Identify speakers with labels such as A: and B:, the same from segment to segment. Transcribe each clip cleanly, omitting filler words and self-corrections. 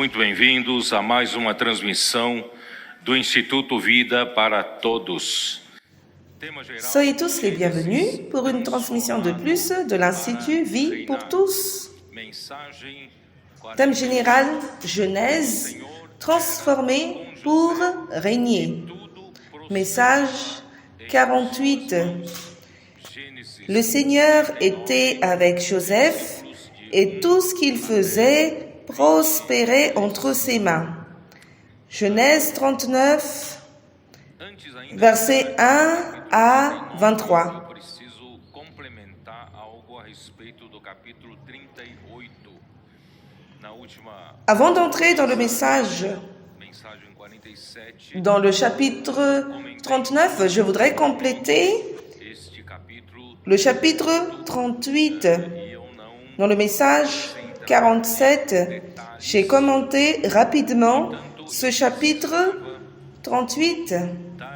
A: muito bem-vindos a mais uma transmissão do Instituto Vida para Todos.
B: Soyez tous les bienvenus pour une transmission de plus de l'Institut Vie pour tous. Thème général, Genèse, transformé pour régner. Message 48. Le Seigneur était avec Joseph et tout ce qu'il faisait prospérait entre ses mains. Genèse 39, versets 1 à 23. Avant d'entrer dans le message, dans le chapitre 39, je voudrais compléter le chapitre 38. Dans le message 47, j'ai commenté rapidement ce chapitre 38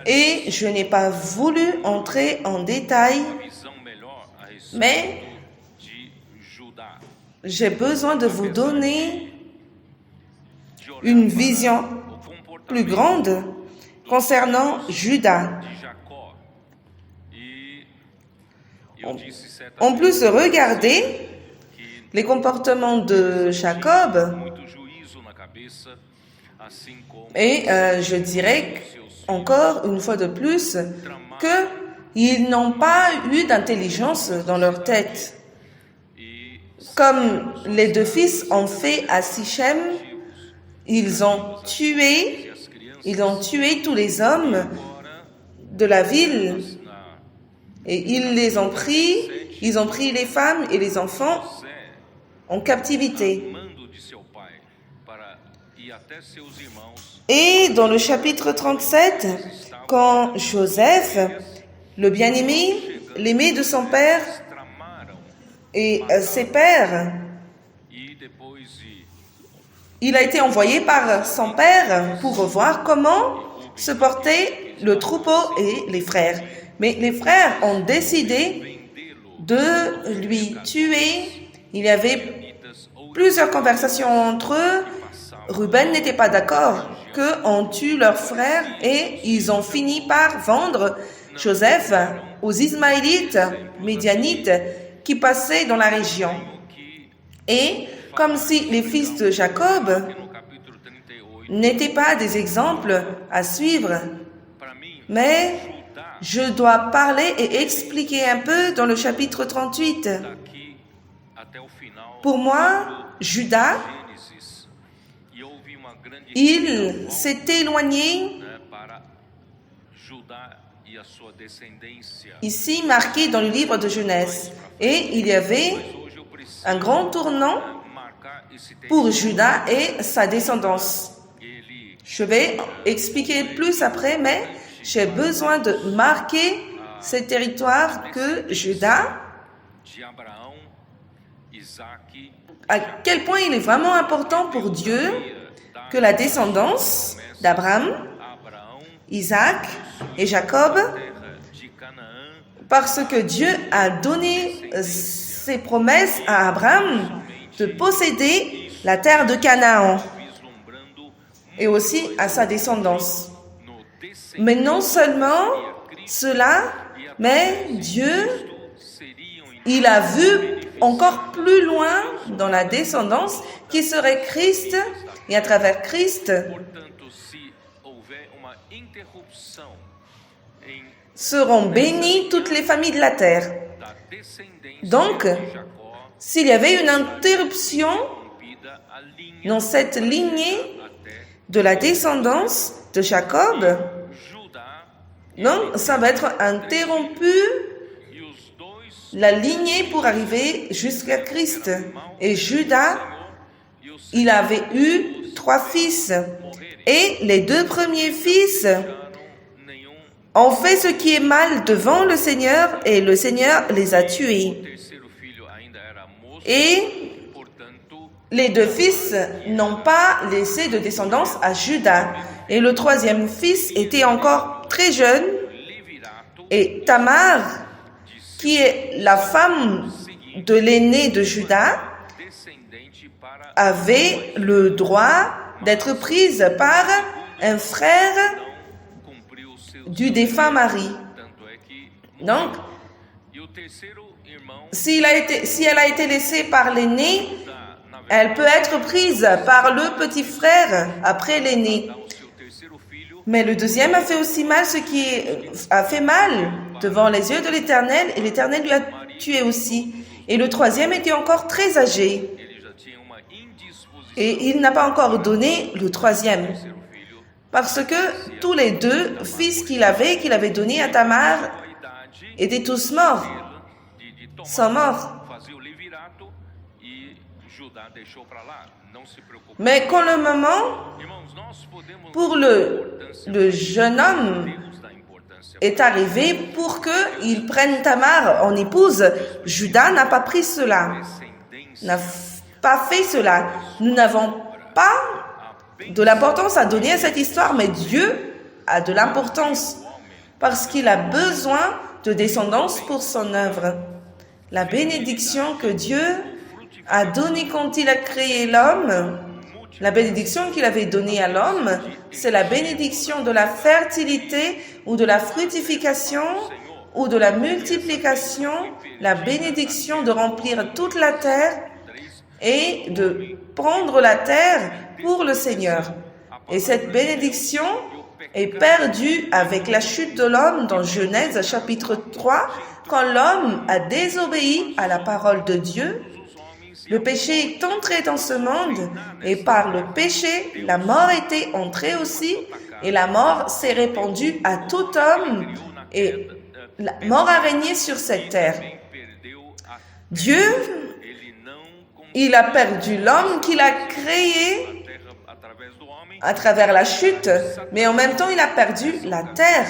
B: et je n'ai pas voulu entrer en détail, mais j'ai besoin de vous donner une vision plus grande concernant Juda. En plus de regarder les comportements de Jacob, et je dirais encore une fois de plus qu'ils n'ont pas eu d'intelligence dans leur tête. Comme les deux fils ont fait à Sichem, ils ont tué tous les hommes de la ville et ils ont pris les femmes et les enfants en captivité. Et dans le chapitre 37, quand Joseph, le bien-aimé, l'aimé de son père et ses pères, il a été envoyé par son père pour voir comment se portait le troupeau et les frères. Mais les frères ont décidé de lui tuer. Il y avait plusieurs conversations entre eux. Ruben n'était pas d'accord qu'on tue leurs frères et ils ont fini par vendre Joseph aux Ismaélites, Médianites, qui passaient dans la région. Et comme si les fils de Jacob n'étaient pas des exemples à suivre, mais je dois parler et expliquer un peu dans le chapitre 38. Pour moi, Juda, il s'est éloigné, ici marqué dans le livre de Genèse, et il y avait un grand tournant pour Juda et sa descendance. Je vais expliquer plus après, mais j'ai besoin de marquer ce territoire que Juda, à quel point il est vraiment important pour Dieu que la descendance d'Abraham, Isaac et Jacob, parce que Dieu a donné ses promesses à Abraham de posséder la terre de Canaan et aussi à sa descendance. Mais non seulement cela, mais Dieu, il a vu encore plus loin dans la descendance qui serait Christ, et à travers Christ seront bénies toutes les familles de la terre. Donc, s'il y avait une interruption dans cette lignée de la descendance de Jacob, donc ça va être interrompu la lignée pour arriver jusqu'à Christ. Et Juda, il avait eu 3 fils. Et les 2 premiers fils ont fait ce qui est mal devant le Seigneur et le Seigneur les a tués. Et les 2 fils n'ont pas laissé de descendance à Juda. Et le 3e fils était encore très jeune. Et Tamar, qui est la femme de l'aîné de Juda, avait le droit d'être prise par un frère du défunt mari. Donc, si elle a été laissée par l'aîné, elle peut être prise par le petit frère après l'aîné. Mais le deuxième a fait aussi mal ce qui a fait mal devant les yeux de l'Éternel, et l'Éternel lui a tué aussi. Et le troisième était encore très âgé. Et il n'a pas encore donné le troisième. Parce que tous les deux fils qu'il avait donnés à Tamar, étaient tous morts. Sont morts. Mais quand le moment pour le jeune homme est arrivé pour qu'il prenne Tamar en épouse, Judas n'a pas pris cela, n'a pas fait cela. Nous n'avons pas de l'importance à donner à cette histoire, mais Dieu a de l'importance parce qu'il a besoin de descendance pour son œuvre. La bénédiction que Dieu a donnée quand il a créé l'homme, la bénédiction qu'il avait donnée à l'homme, c'est la bénédiction de la fertilité ou de la fructification ou de la multiplication, la bénédiction de remplir toute la terre et de prendre la terre pour le Seigneur. Et cette bénédiction est perdue avec la chute de l'homme dans Genèse chapitre 3, quand l'homme a désobéi à la parole de Dieu. Le péché est entré dans ce monde et par le péché, la mort était entrée aussi et la mort s'est répandue à tout homme et la mort a régné sur cette terre. Dieu, il a perdu l'homme qu'il a créé à travers la chute, mais en même temps, il a perdu la terre.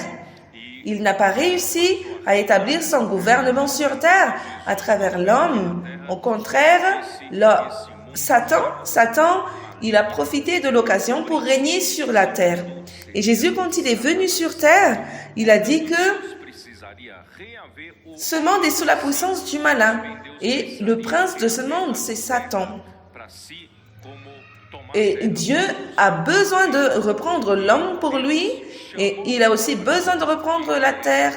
B: Il n'a pas réussi à établir son gouvernement sur terre à travers l'homme. Au contraire, Satan, il a profité de l'occasion pour régner sur la terre. Et Jésus, quand il est venu sur terre, il a dit que ce monde est sous la puissance du malin. Et le prince de ce monde, c'est Satan. Et Dieu a besoin de reprendre l'homme pour lui, et il a aussi besoin de reprendre la terre,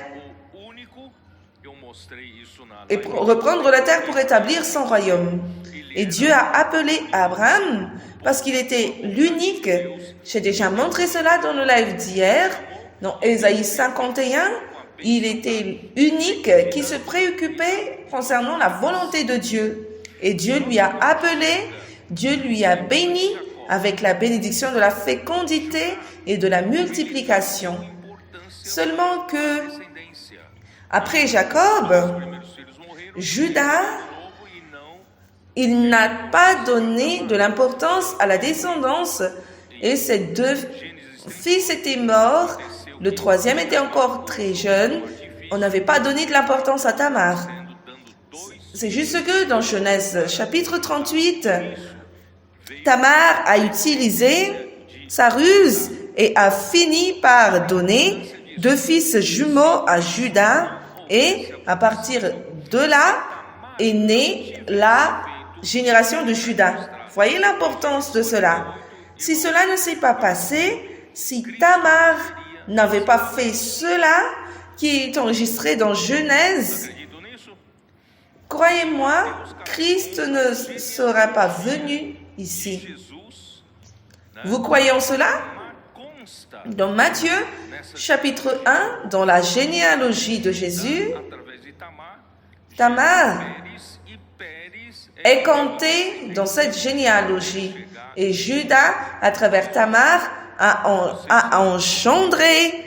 B: et reprendre la terre pour établir son royaume. Et Dieu a appelé Abraham parce qu'il était l'unique. J'ai déjà montré cela dans le live d'hier, dans Ésaïe 51. Il était unique qui se préoccupait concernant la volonté de Dieu. Et Dieu lui a appelé, Dieu lui a béni avec la bénédiction de la fécondité et de la multiplication. Seulement que, après Jacob, Judas, il n'a pas donné de l'importance à la descendance et ses deux fils étaient morts. Le troisième était encore très jeune. On n'avait pas donné de l'importance à Tamar. C'est juste que dans Genèse chapitre 38, Tamar a utilisé sa ruse et a fini par donner deux fils jumeaux à Judas. Et à partir de là est née la génération de Judas. Voyez l'importance de cela. Si cela ne s'est pas passé, si Tamar n'avait pas fait cela qui est enregistré dans Genèse, croyez-moi, Christ ne serait pas venu ici. Vous croyez en cela? Dans Matthieu, chapitre 1, dans la généalogie de Jésus, Tamar est compté dans cette généalogie. Et Judas, à travers Tamar, a engendré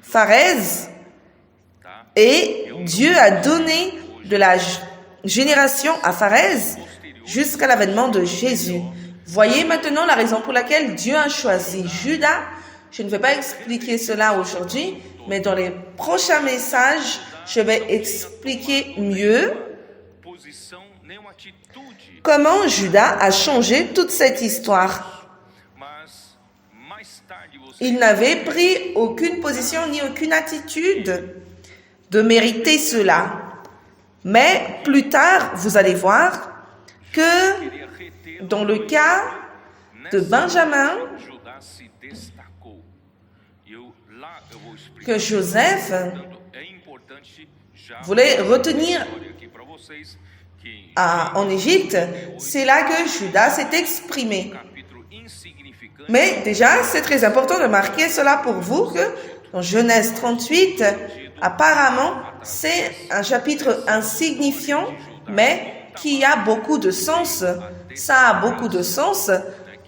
B: Pharez. Et Dieu a donné de la génération à Pharez jusqu'à l'avènement de Jésus. Voyez maintenant la raison pour laquelle Dieu a choisi Judas. Je ne vais pas expliquer cela aujourd'hui, mais dans les prochains messages, je vais expliquer mieux comment Judas a changé toute cette histoire. Il n'avait pris aucune position ni aucune attitude de mériter cela. Mais plus tard, vous allez voir que dans le cas de Benjamin, que Joseph voulait retenir en Égypte, c'est là que Judas s'est exprimé. Mais déjà, c'est très important de marquer cela pour vous, que dans Genèse 38, apparemment, c'est un chapitre insignifiant, mais qui a beaucoup de sens. Ça a beaucoup de sens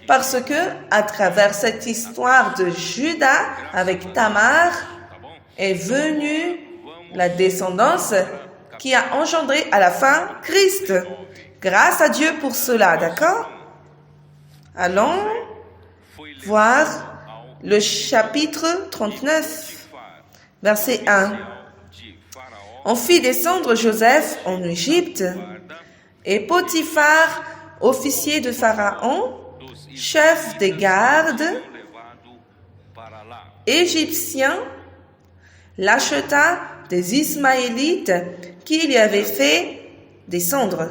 B: parce que, à travers cette histoire de Judas avec Tamar, est venue la descendance qui a engendré à la fin Christ. Grâce à Dieu pour cela, d'accord? Allons voir le chapitre 39, verset 1. On fit descendre Joseph en Égypte, et Potiphar, officier de Pharaon, chef des gardes égyptiens, l'acheta des Ismaélites qu'il y avait fait descendre.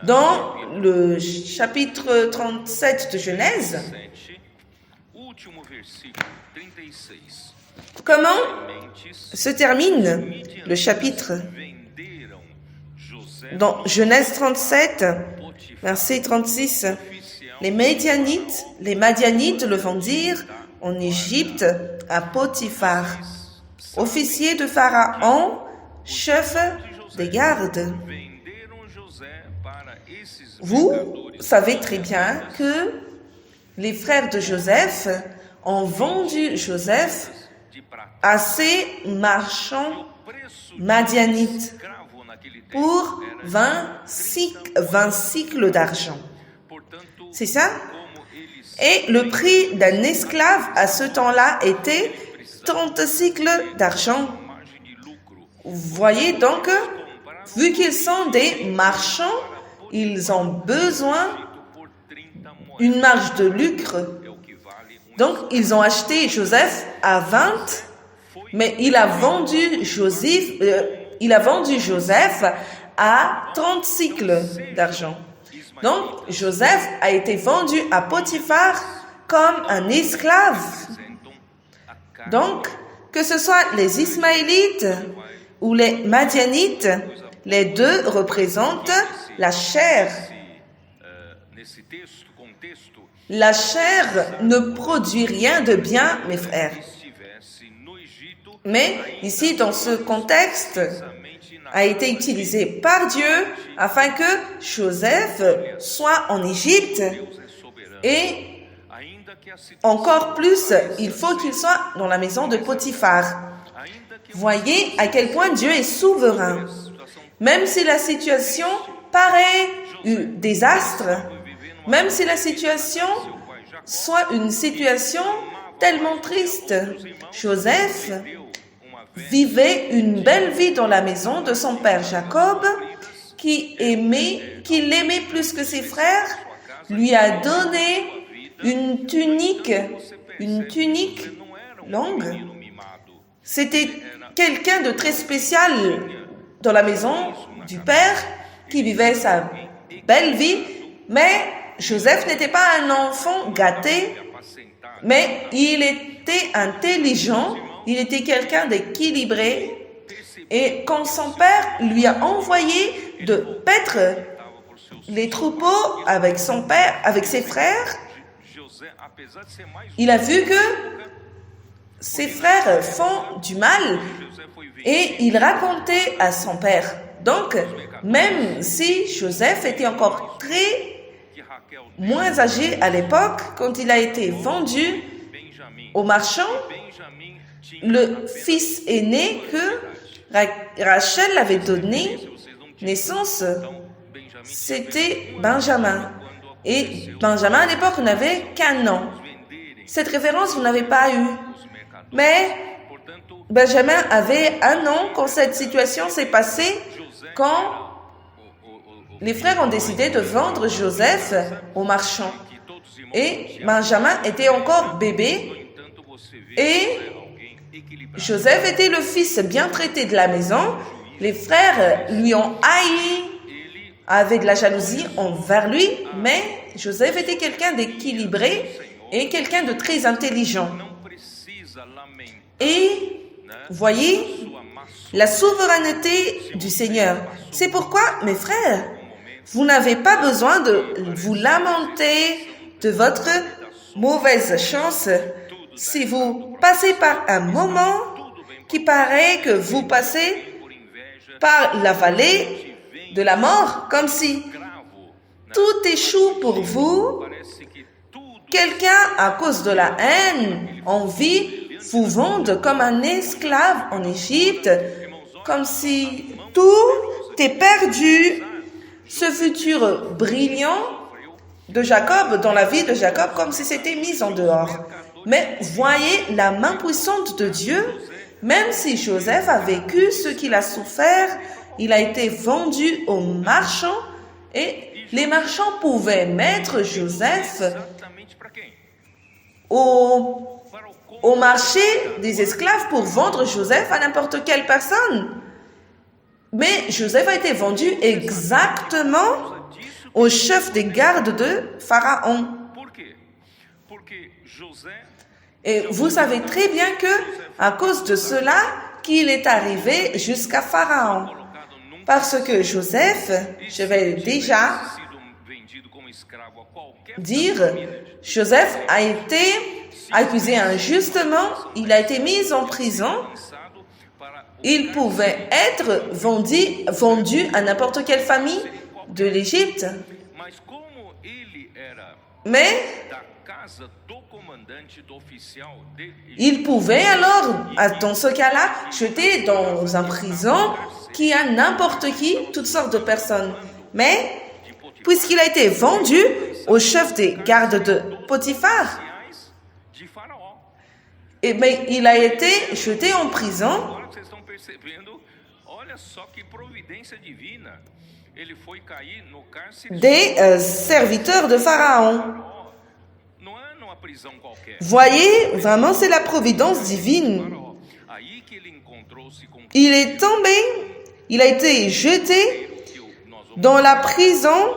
B: Dans le chapitre 37 de Genèse, comment se termine le chapitre? Dans Genèse 37, verset 36, les Madianites le vendirent en Égypte à Potiphar, officier de Pharaon, chef des gardes. Vous savez très bien que les frères de Joseph ont vendu Joseph à ces marchands madianites pour 20 cycles d'argent. C'est ça? Et le prix d'un esclave à ce temps-là était 30 cycles d'argent. Vous voyez donc, vu qu'ils sont des marchands, ils ont besoin d'une marge de lucre. Donc, ils ont acheté Joseph à 20, mais il a vendu Joseph à 30 cycles d'argent. Donc, Joseph a été vendu à Potiphar comme un esclave. Donc, que ce soit les Ismaélites ou les Madianites, les deux représentent la chair. La chair ne produit rien de bien, mes frères. Mais ici, dans ce contexte, a été utilisé par Dieu afin que Joseph soit en Égypte et encore plus, il faut qu'il soit dans la maison de Potiphar. Voyez à quel point Dieu est souverain. Même si la situation paraît un désastre, même si la situation soit une situation tellement triste, Joseph vivait une belle vie dans la maison de son père Jacob, qui l'aimait plus que ses frères, lui a donné une tunique longue. C'était quelqu'un de très spécial dans la maison du père qui vivait sa belle vie, mais Joseph n'était pas un enfant gâté, mais il était intelligent, il était quelqu'un d'équilibré, et quand son père lui a envoyé de paître les troupeaux avec son père, avec ses frères, il a vu que ses frères font du mal et il racontait à son père. Donc, même si Joseph était encore moins âgé à l'époque, quand il a été vendu aux marchands, le fils aîné que Rachel avait donné naissance, c'était Benjamin. Et Benjamin, à l'époque, n'avait qu'un an. Cette référence, vous n'avez pas eu. Mais Benjamin avait un an quand cette situation s'est passée, quand les frères ont décidé de vendre Joseph aux marchands. Et Benjamin était encore bébé. Et Joseph était le fils bien traité de la maison. Les frères lui ont haï avec la jalousie envers lui, mais Joseph était quelqu'un d'équilibré et quelqu'un de très intelligent. Et voyez la souveraineté du Seigneur. C'est pourquoi, mes frères, vous n'avez pas besoin de vous lamenter de votre mauvaise chance. Si vous passez par un moment qui paraît que vous passez par la vallée de la mort, comme si tout échoue pour vous, quelqu'un, à cause de la haine, envie, vous vende comme un esclave en Égypte, comme si tout est perdu. Ce futur brillant de Jacob, dans la vie de Jacob, comme si c'était mis en dehors. Mais voyez la main puissante de Dieu, même si Joseph a vécu ce qu'il a souffert, il a été vendu aux marchands et les marchands pouvaient mettre Joseph au marché des esclaves pour vendre Joseph à n'importe quelle personne. Mais Joseph a été vendu exactement au chef des gardes de Pharaon. Et vous savez très bien que, à cause de cela, qu'il est arrivé jusqu'à Pharaon. Parce que Joseph, je vais déjà dire, Joseph a été accusé injustement, il a été mis en prison, il pouvait être vendu à n'importe quelle famille de l'Égypte. Mais il pouvait alors, dans ce cas-là, jeter dans un prison qui a n'importe qui, toutes sortes de personnes. Mais, puisqu'il a été vendu au chef des gardes de Potiphar, mais il a été jeté en prison. Des serviteurs de Pharaon. Voyez, vraiment c'est la providence divine. Il est tombé, il a été jeté dans la prison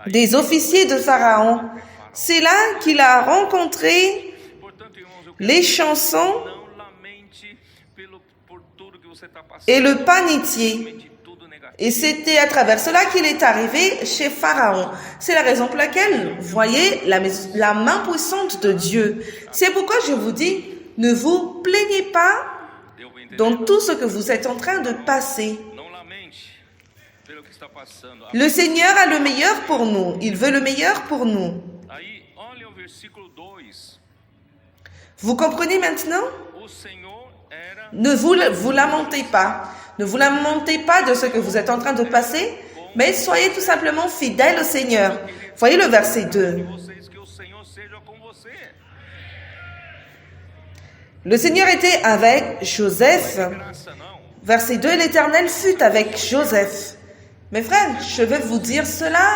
B: des officiers de Pharaon. C'est là qu'il a rencontré les chansons et le panetier. Et c'était à travers cela qu'il est arrivé chez Pharaon. C'est la raison pour laquelle, voyez, la main puissante de Dieu. C'est pourquoi je vous dis, ne vous plaignez pas dans tout ce que vous êtes en train de passer. Le Seigneur a le meilleur pour nous. Il veut le meilleur pour nous. Vous comprenez maintenant? Ne vous lamentez pas. Ne vous lamentez pas de ce que vous êtes en train de passer, mais soyez tout simplement fidèles au Seigneur. Voyez le verset 2. Le Seigneur était avec Joseph. Verset 2, l'Éternel fut avec Joseph. Mes frères, je vais vous dire cela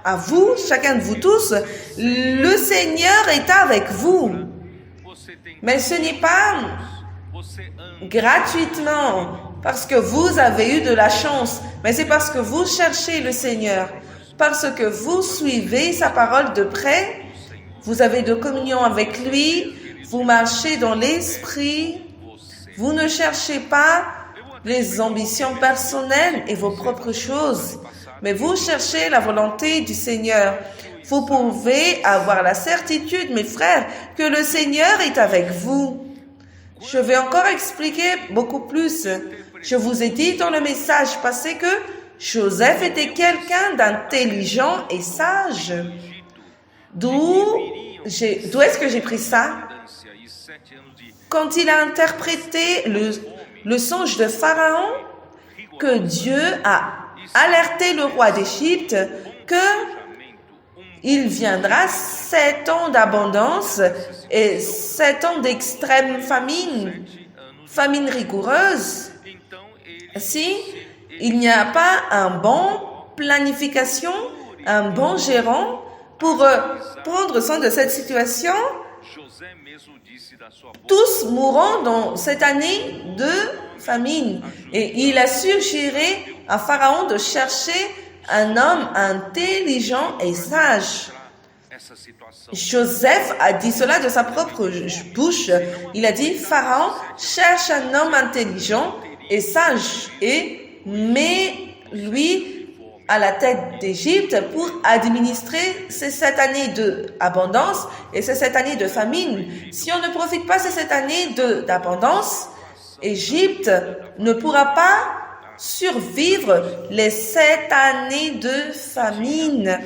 B: à vous, chacun de vous tous. Le Seigneur est avec vous. Mais ce n'est pas gratuitement, parce que vous avez eu de la chance, mais c'est parce que vous cherchez le Seigneur, parce que vous suivez sa parole de près, vous avez de communion avec lui, vous marchez dans l'esprit, vous ne cherchez pas les ambitions personnelles et vos propres choses, mais vous cherchez la volonté du Seigneur. Vous pouvez avoir la certitude, mes frères, que le Seigneur est avec vous. Je vais encore expliquer beaucoup plus. Je vous ai dit dans le message passé que Joseph était quelqu'un d'intelligent et sage. D'où est-ce que j'ai pris ça? Quand il a interprété le songe de Pharaon, que Dieu a alerté le roi d'Égypte qu'il viendra 7 ans d'abondance et 7 ans d'extrême famine rigoureuse, si il n'y a pas un bon planification, un bon gérant pour prendre soin de cette situation, tous mourront dans cette année de famine. Et il a suggéré à Pharaon de chercher un homme intelligent et sage. Joseph a dit cela de sa propre bouche. Il a dit, Pharaon cherche un homme intelligent et sage et met-lui à la tête d'Égypte pour administrer ces 7 années d'abondance et ces 7 années de famine. Si on ne profite pas de ces 7 années d'abondance, Égypte ne pourra pas survivre les 7 années de famine,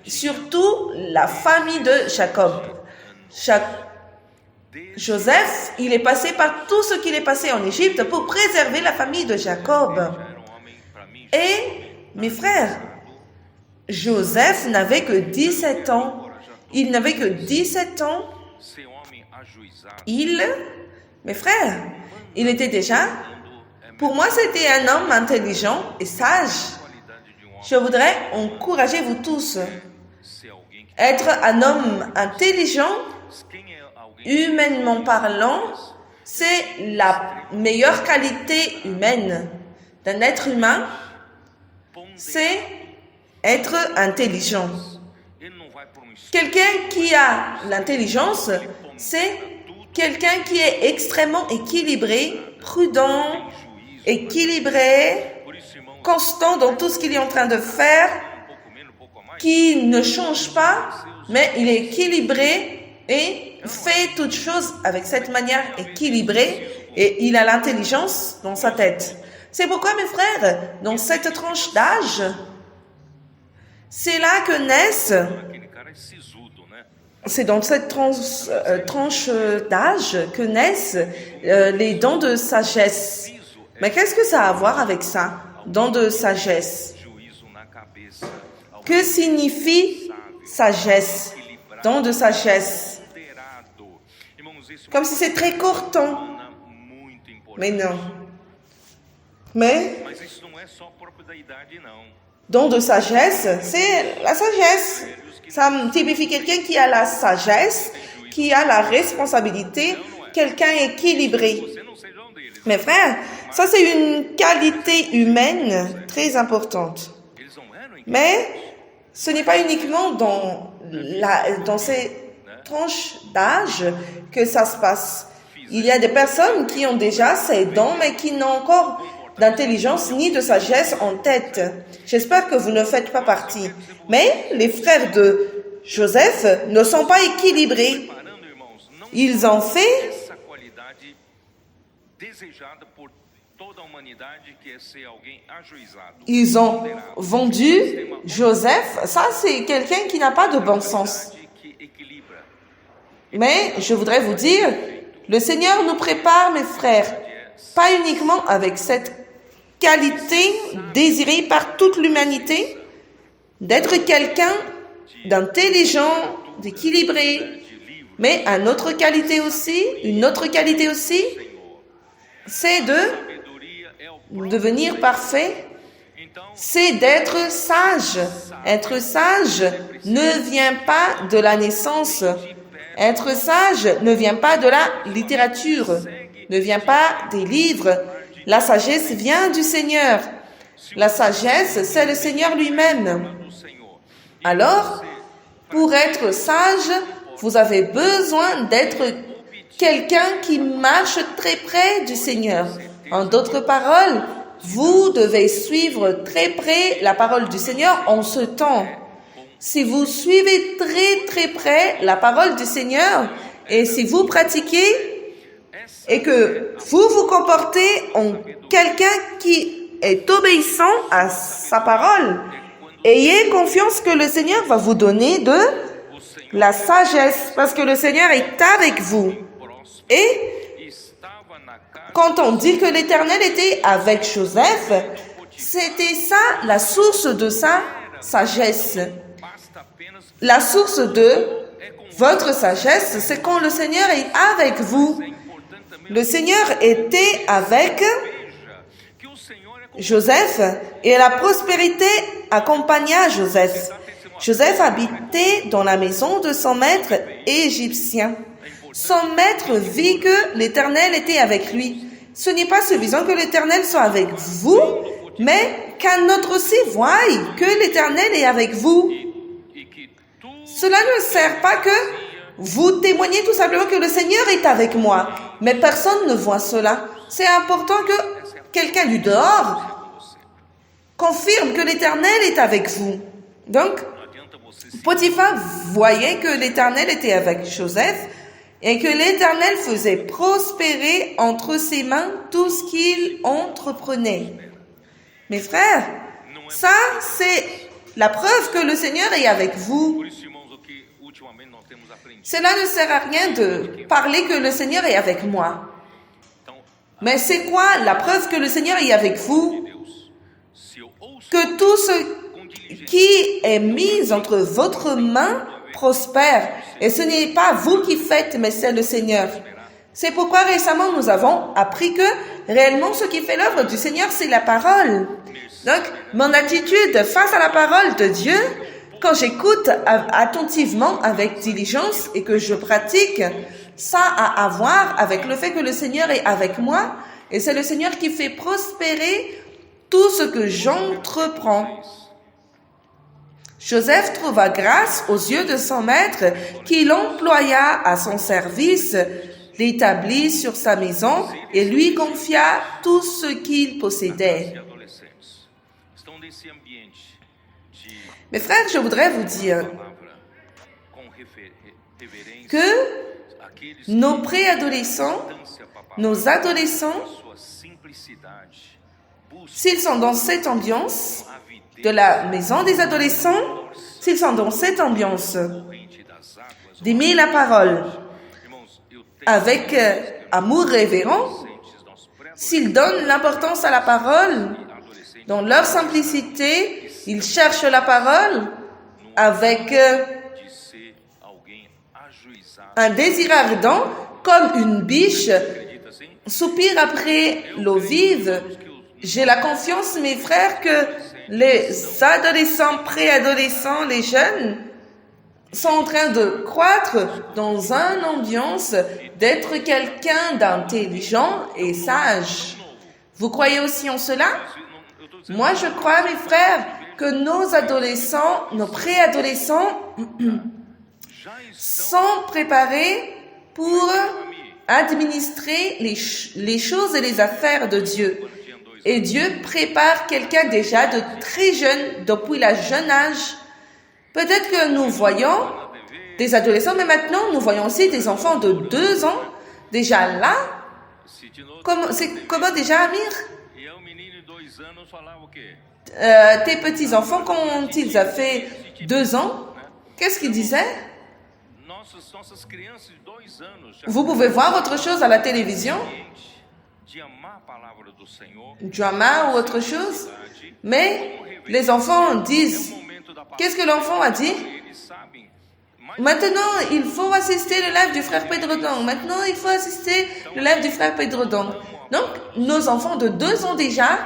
B: surtout la famille de Jacob. Joseph, il est passé par tout ce qu'il est passé en Égypte pour préserver la famille de Jacob. Et mes frères, Joseph n'avait que 17 ans. Il n'avait que 17 ans. Mes frères, il était déjà, pour moi c'était un homme intelligent et sage. Je voudrais encourager vous tous. Être un homme intelligent, humainement parlant, c'est la meilleure qualité humaine d'un être humain. C'est être intelligent. Quelqu'un qui a l'intelligence, c'est quelqu'un qui est extrêmement équilibré, prudent, équilibré, constant dans tout ce qu'il est en train de faire, qui ne change pas, mais il est équilibré et fait toutes choses avec cette manière équilibrée et il a l'intelligence dans sa tête. C'est pourquoi, mes frères, dans cette tranche d'âge, c'est là que naissent, c'est dans cette tranche d'âge que naissent les dons de sagesse. Mais qu'est-ce que ça a à voir avec ça, dons de sagesse? Que signifie sagesse, don de sagesse? Comme si c'est très courtant. Mais non. Mais, don de sagesse, c'est la sagesse. Ça typifie quelqu'un qui a la sagesse, qui a la responsabilité, quelqu'un équilibré. Mes frères, ça c'est une qualité humaine très importante. Mais ce n'est pas uniquement dans ces tranches d'âge que ça se passe. Il y a des personnes qui ont déjà ces dons, mais qui n'ont encore d'intelligence ni de sagesse en tête. J'espère que vous ne faites pas partie. Mais les frères de Joseph ne sont pas équilibrés. Ils ont fait Ils ont vendu Joseph. Ça, c'est quelqu'un qui n'a pas de bon sens. Mais je voudrais vous dire, le Seigneur nous prépare, mes frères, pas uniquement avec cette qualité désirée par toute l'humanité, d'être quelqu'un d'intelligent, d'équilibré, mais une autre qualité aussi, c'est de devenir parfait, c'est d'être sage. Être sage ne vient pas de la naissance. Être sage ne vient pas de la littérature, ne vient pas des livres. La sagesse vient du Seigneur. La sagesse, c'est le Seigneur lui-même. Alors, pour être sage, vous avez besoin d'être quelqu'un qui marche très près du Seigneur. En d'autres paroles, vous devez suivre très près la parole du Seigneur en ce temps. Si vous suivez très très près la parole du Seigneur et si vous pratiquez et que vous vous comportez en quelqu'un qui est obéissant à sa parole, ayez confiance que le Seigneur va vous donner de la sagesse parce que le Seigneur est avec vous. Et quand on dit que l'Éternel était avec Joseph, c'était ça la source de sa sagesse. La source de votre sagesse, c'est quand le Seigneur est avec vous. Le Seigneur était avec Joseph et la prospérité accompagna Joseph. Joseph habitait dans la maison de son maître égyptien. Son maître vit que l'Éternel était avec lui. Ce n'est pas suffisant que l'Éternel soit avec vous, mais qu'un autre aussi voie que l'Éternel est avec vous. Cela ne sert pas que vous témoignez tout simplement que le Seigneur est avec moi, mais personne ne voit cela. C'est important que quelqu'un du dehors confirme que l'Éternel est avec vous. Donc, Potiphar voyait que l'Éternel était avec Joseph et que l'Éternel faisait prospérer entre ses mains tout ce qu'il entreprenait. Mes frères, ça, c'est la preuve que le Seigneur est avec vous. Cela ne sert à rien de parler que le Seigneur est avec moi. Mais c'est quoi la preuve que le Seigneur est avec vous? Que tout ce qui est mis entre votre main prospère. Et ce n'est pas vous qui faites, mais c'est le Seigneur. C'est pourquoi récemment nous avons appris que réellement ce qui fait l'œuvre du Seigneur, c'est la parole. Donc, mon attitude face à la parole de Dieu, quand j'écoute attentivement avec diligence et que je pratique, ça a à voir avec le fait que le Seigneur est avec moi et c'est le Seigneur qui fait prospérer tout ce que j'entreprends. Joseph trouva grâce aux yeux de son maître qui l'employa à son service, l'établit sur sa maison et lui confia tout ce qu'il possédait. Mes frères, je voudrais vous dire que nos préadolescents, nos adolescents, s'ils sont dans cette ambiance de la maison des adolescents, s'ils sont dans cette ambiance d'aimer la parole avec amour révérent, s'ils donnent l'importance à la parole, dans leur simplicité, ils cherchent la parole avec un désir ardent, comme une biche soupire après l'eau vive. J'ai la confiance, mes frères, que les adolescents, préadolescents, les jeunes sont en train de croître dans une ambiance d'être quelqu'un d'intelligent et sage. Vous croyez aussi en cela? Moi, je crois, mes frères, que nos adolescents, nos préadolescents sont préparés pour administrer les choses et les affaires de Dieu. Et Dieu prépare quelqu'un déjà de très jeune, depuis le jeune âge. Peut-être que nous voyons des adolescents, mais maintenant nous voyons aussi des enfants de 2 ans, déjà là. Comment déjà, Amir? Tes petits-enfants, quand ils avaient 2 ans, qu'est-ce qu'ils disaient? Vous pouvez voir autre chose à la télévision, drama ou autre chose, mais les enfants disent, qu'est-ce que l'enfant a dit? Maintenant, il faut assister le live du frère Pedro Dong. Maintenant, il faut assister le live du frère Pedro Dong. Donc, nos enfants de 2 ans déjà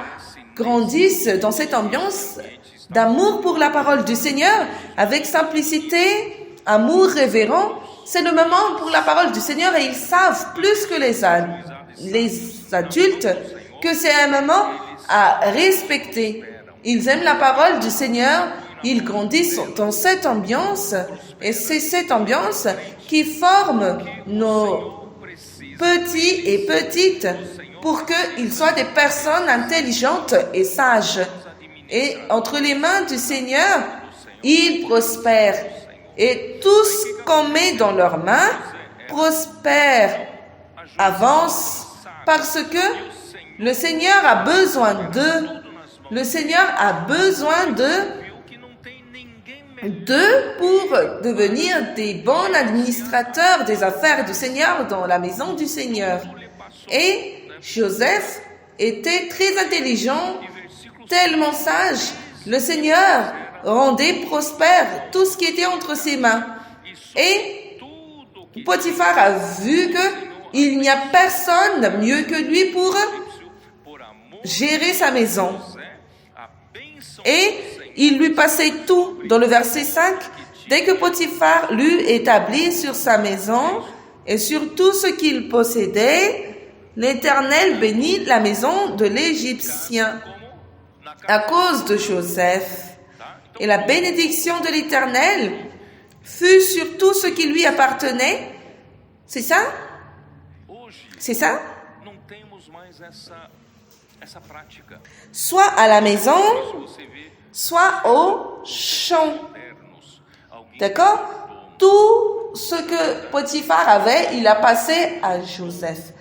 B: grandissent dans cette ambiance d'amour pour la parole du Seigneur, avec simplicité, amour révérent. C'est le moment pour la parole du Seigneur et ils savent plus que les adultes que c'est un moment à respecter. Ils aiment la parole du Seigneur, ils grandissent dans cette ambiance et c'est cette ambiance qui forme nos petits et petites pour qu'ils soient des personnes intelligentes et sages. Et entre les mains du Seigneur, ils prospèrent. Et tout ce qu'on met dans leurs mains prospère, avance, parce que le Seigneur a besoin d'eux. Le Seigneur a besoin d'eux pour devenir des bons administrateurs des affaires du Seigneur dans la maison du Seigneur. Et Joseph était très intelligent, tellement sage. Le Seigneur rendait prospère tout ce qui était entre ses mains. Et Potiphar a vu qu'il n'y a personne mieux que lui pour gérer sa maison. Et il lui passait tout. Dans le verset 5, dès que Potiphar l'eut établi sur sa maison et sur tout ce qu'il possédait, l'Éternel bénit la maison de l'Égyptien à cause de Joseph. Et la bénédiction de l'Éternel fut sur tout ce qui lui appartenait. C'est ça? C'est ça? Soit à la maison, soit au champ. D'accord? Tout ce que Potiphar avait, il a passé à Joseph.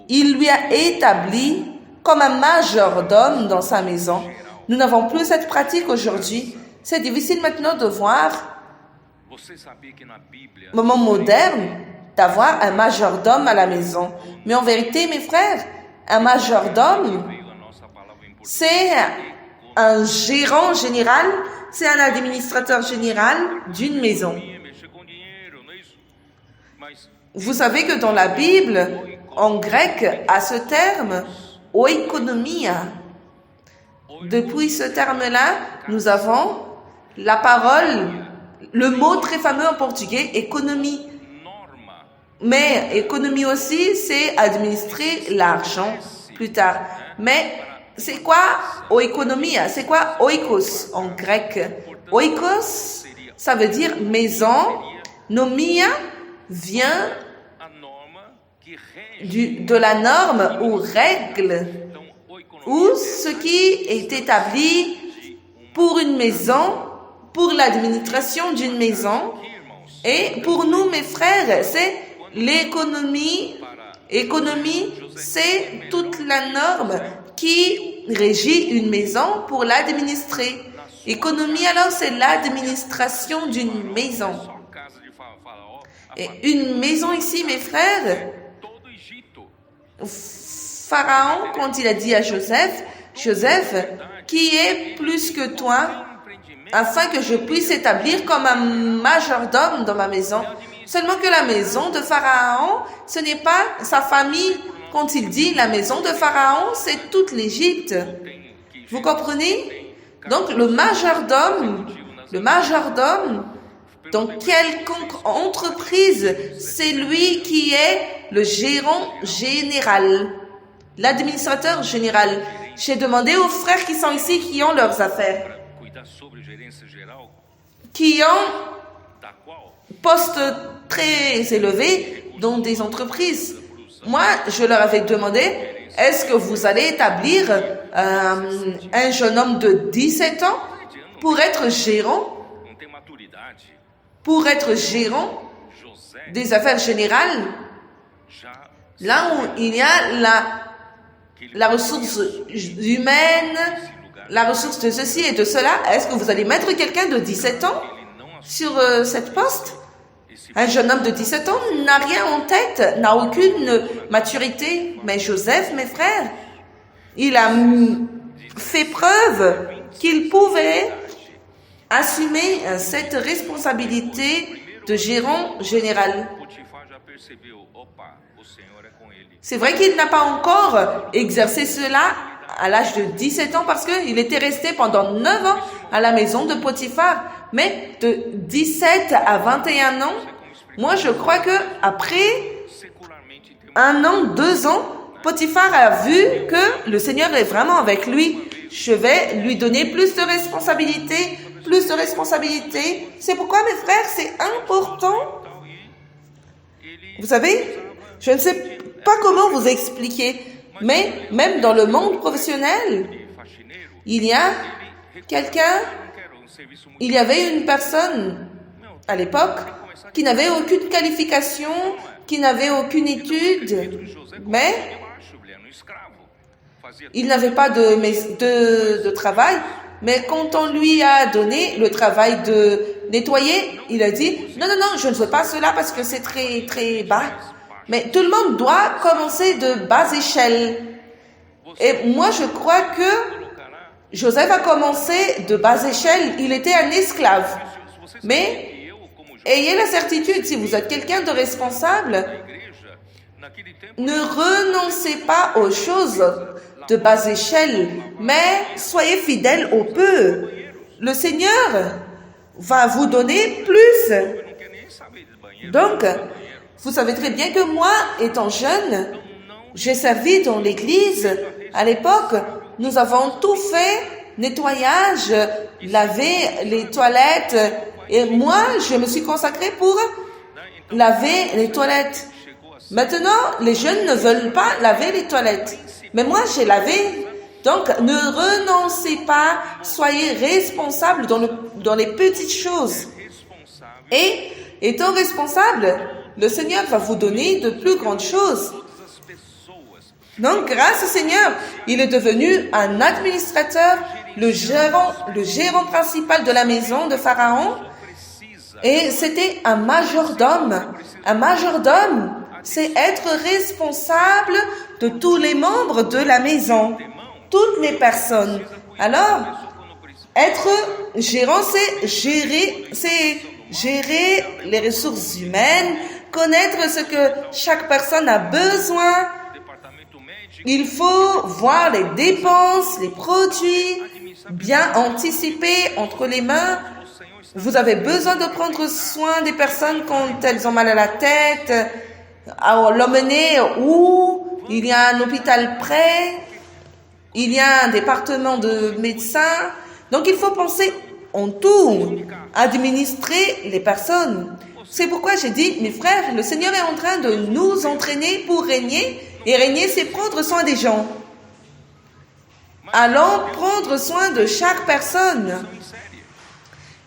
B: Il lui a établi comme un majordome dans sa maison. Nous n'avons plus cette pratique aujourd'hui. C'est difficile maintenant de voir, au moment moderne, d'avoir un majordome à la maison. Mais en vérité, mes frères, un majordome, c'est un gérant général, c'est un administrateur général d'une maison. Vous savez que dans la Bible, en grec, à ce terme, oikonomia. Depuis ce terme-là, nous avons la parole, le mot très fameux en portugais, économie. Mais économie aussi, c'est administrer l'argent plus tard. Mais c'est quoi oikonomia? C'est quoi oikos en grec? Oikos, ça veut dire maison. Nomia vient de la norme ou règle, ou ce qui est établi pour une maison, pour l'administration d'une maison. Et pour nous, mes frères, c'est l'économie. Économie, c'est toute la norme qui régit une maison pour l'administrer. Économie, alors, c'est l'administration d'une maison. Et une maison ici, mes frères, Pharaon, quand il a dit à Joseph, Joseph, qui est plus que toi, afin que je puisse établir comme un majordome dans ma maison. Seulement que la maison de Pharaon, ce n'est pas sa famille. Quand il dit la maison de Pharaon, c'est toute l'Égypte. Vous comprenez? Donc le majordome, dans quelconque entreprise, c'est lui qui est le gérant général, l'administrateur général. J'ai demandé aux frères qui sont ici, qui ont leurs affaires, qui ont postes très élevés dans des entreprises. Moi, je leur avais demandé, est-ce que vous allez établir un jeune homme de 17 ans pour être gérant des affaires générales, là où il y a la ressource humaine, la ressource de ceci et de cela. Est-ce que vous allez mettre quelqu'un de 17 ans sur cette poste? Un jeune homme de 17 ans n'a rien en tête, n'a aucune maturité. Mais Joseph, mes frères, il a fait preuve qu'il pouvait assumer cette responsabilité de gérant général. C'est vrai qu'il n'a pas encore exercé cela à l'âge de 17 ans parce qu'il était resté pendant 9 ans à la maison de Potiphar. Mais de 17 à 21 ans, moi je crois que après 1 an, 2 ans, Potiphar a vu que le Seigneur est vraiment avec lui. Je vais lui donner plus de responsabilités. C'est pourquoi, mes frères, c'est important. Vous savez, je ne sais pas comment vous expliquer, mais même dans le monde professionnel, il y avait une personne à l'époque qui n'avait aucune qualification, qui n'avait aucune étude, mais il n'avait pas de travail. Mais quand on lui a donné le travail de nettoyer, il a dit « Non, je ne veux pas cela parce que c'est très, très bas. » Mais tout le monde doit commencer de bas échelle. Et moi, je crois que Joseph a commencé de bas échelle. Il était un esclave. Mais ayez la certitude, si vous êtes quelqu'un de responsable, ne renoncez pas aux choses de bas échelle, mais soyez fidèles au peu. le Seigneur va vous donner plus. Donc, vous savez très bien que moi, étant jeune, j'ai servi dans l'église. À l'époque, nous avons tout fait, nettoyage, laver les toilettes. Et moi, je me suis consacrée pour laver les toilettes. Maintenant, les jeunes ne veulent pas laver les toilettes. Mais moi, j'ai lavé. Donc, ne renoncez pas, soyez responsables dans les petites choses. Et, étant responsable, le Seigneur va vous donner de plus grandes choses. Donc, grâce au Seigneur, il est devenu un administrateur, le gérant principal de la maison de Pharaon. Et c'était un majordome. Un majordome, c'est être responsable de tous les membres de la maison, toutes les personnes. Alors, être gérant, c'est gérer les ressources humaines, connaître ce que chaque personne a besoin. Il faut voir les dépenses, les produits, bien anticiper entre les mains. Vous avez besoin de prendre soin des personnes quand elles ont mal à la tête, à l'emmener où il y a un hôpital près, il y a un département de médecins. Donc il faut penser en tout, administrer les personnes. C'est pourquoi j'ai dit, mes frères, le Seigneur est en train de nous entraîner pour régner. Et régner, c'est prendre soin des gens. Allons prendre soin de chaque personne.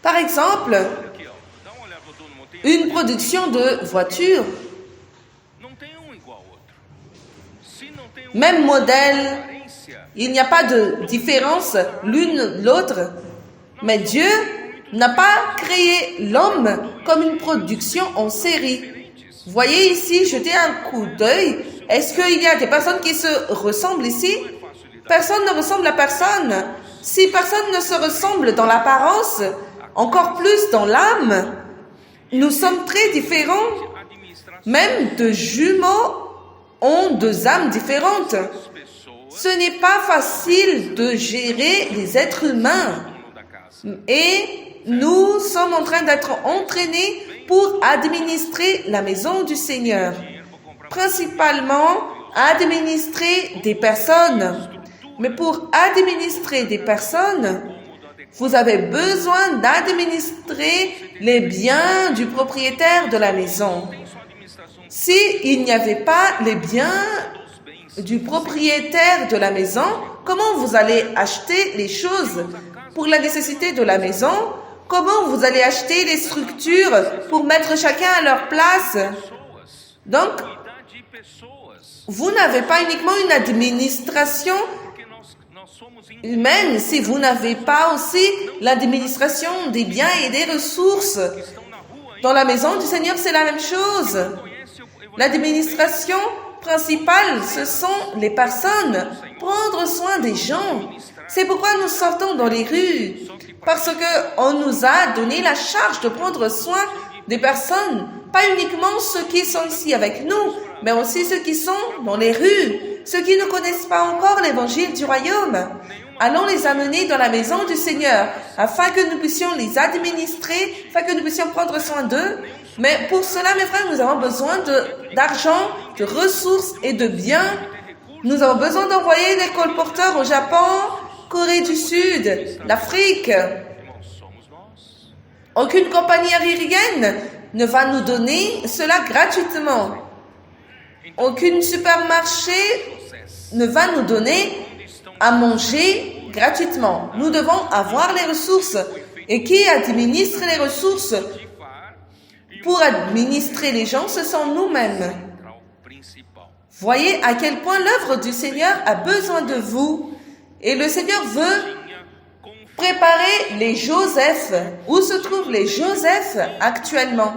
B: Par exemple, une production de voiture, même modèle, il n'y a pas de différence l'une l'autre. Mais Dieu n'a pas créé l'homme comme une production en série. Voyez ici, jetez un coup d'œil. Est-ce qu'il y a des personnes qui se ressemblent ici? Personne ne ressemble à personne. Si personne ne se ressemble dans l'apparence, encore plus dans l'âme, nous sommes très différents. Même deux jumeaux ont deux âmes différentes. Ce n'est pas facile de gérer les êtres humains. Et nous sommes en train d'être entraînés pour administrer la maison du Seigneur. Principalement, administrer des personnes. Mais pour administrer des personnes, vous avez besoin d'administrer les biens du propriétaire de la maison. S'il n'y avait pas les biens du propriétaire de la maison, comment vous allez acheter les choses pour la nécessité de la maison? Comment vous allez acheter les structures pour mettre chacun à leur place? Donc, vous n'avez pas uniquement une administration humaine, si vous n'avez pas aussi l'administration des biens et des ressources. Dans la maison du Seigneur, c'est la même chose. L'administration principale, ce sont les personnes. Prendre soin des gens. C'est pourquoi nous sortons dans les rues. Parce qu'on nous a donné la charge de prendre soin des personnes. Pas uniquement ceux qui sont ici avec nous, mais aussi ceux qui sont dans les rues. Ceux qui ne connaissent pas encore l'évangile du royaume. Allons les amener dans la maison du Seigneur, afin que nous puissions les administrer, afin que nous puissions prendre soin d'eux. Mais pour cela, mes frères, nous avons besoin d'argent, de ressources et de biens. Nous avons besoin d'envoyer des colporteurs au Japon, Corée du Sud, l'Afrique. Aucune compagnie aérienne ne va nous donner cela gratuitement. Aucun supermarché ne va nous donner à manger gratuitement. Nous devons avoir les ressources. Et qui administre les ressources? Pour administrer les gens, ce sont nous-mêmes. Voyez à quel point l'œuvre du Seigneur a besoin de vous. Et le Seigneur veut préparer les Joseph. Où se trouvent les Joseph actuellement?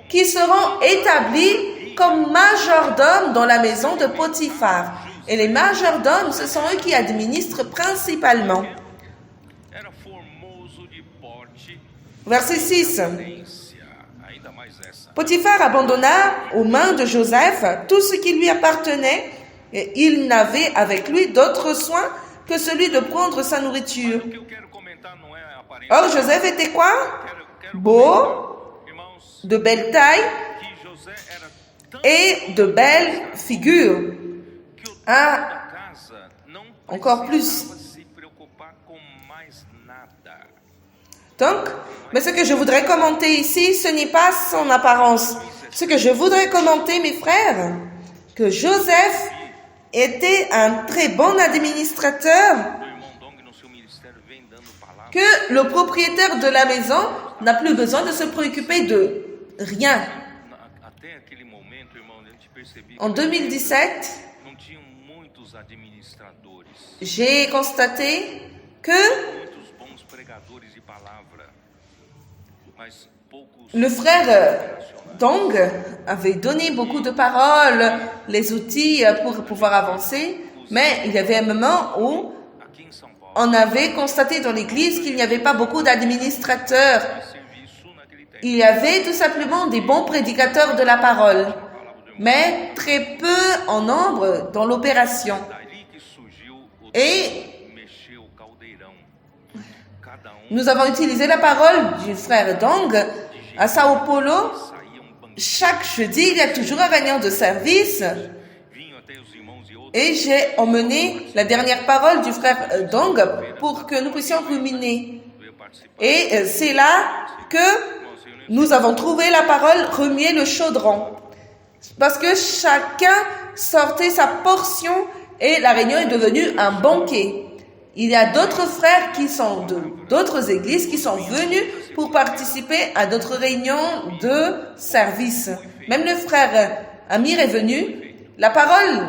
B: Qui seront établis comme majordomes dans la maison de Potiphar. Et les majordomes, ce sont eux qui administrent principalement. Verset 6. Potiphar abandonna aux mains de Joseph tout ce qui lui appartenait et il n'avait avec lui d'autre soin que celui de prendre sa nourriture. Or, Joseph était quoi? Beau, de belle taille et de belles figures. Ah, encore plus. Donc, mais ce que je voudrais commenter ici, ce n'est pas son apparence. Ce que je voudrais commenter, mes frères, que Joseph était un très bon administrateur, que le propriétaire de la maison n'a plus besoin de se préoccuper de rien. En 2017, j'ai constaté que le frère Dong avait donné beaucoup de paroles, les outils pour pouvoir avancer, mais il y avait un moment où on avait constaté dans l'église qu'il n'y avait pas beaucoup d'administrateurs. Il y avait tout simplement des bons prédicateurs de la parole, mais très peu en nombre dans l'opération. Et nous avons utilisé la parole du frère Dong à Sao Paulo. Chaque jeudi, il y a toujours un réunion de service. Et j'ai emmené la dernière parole du frère Dong pour que nous puissions ruminer. Et c'est là que nous avons trouvé la parole « remuer le chaudron ». Parce que chacun sortait sa portion et la réunion est devenue un banquet. Il y a d'autres frères qui sont d'autres églises qui sont venus pour participer à d'autres réunions de service. Même le frère Amir est venu. La parole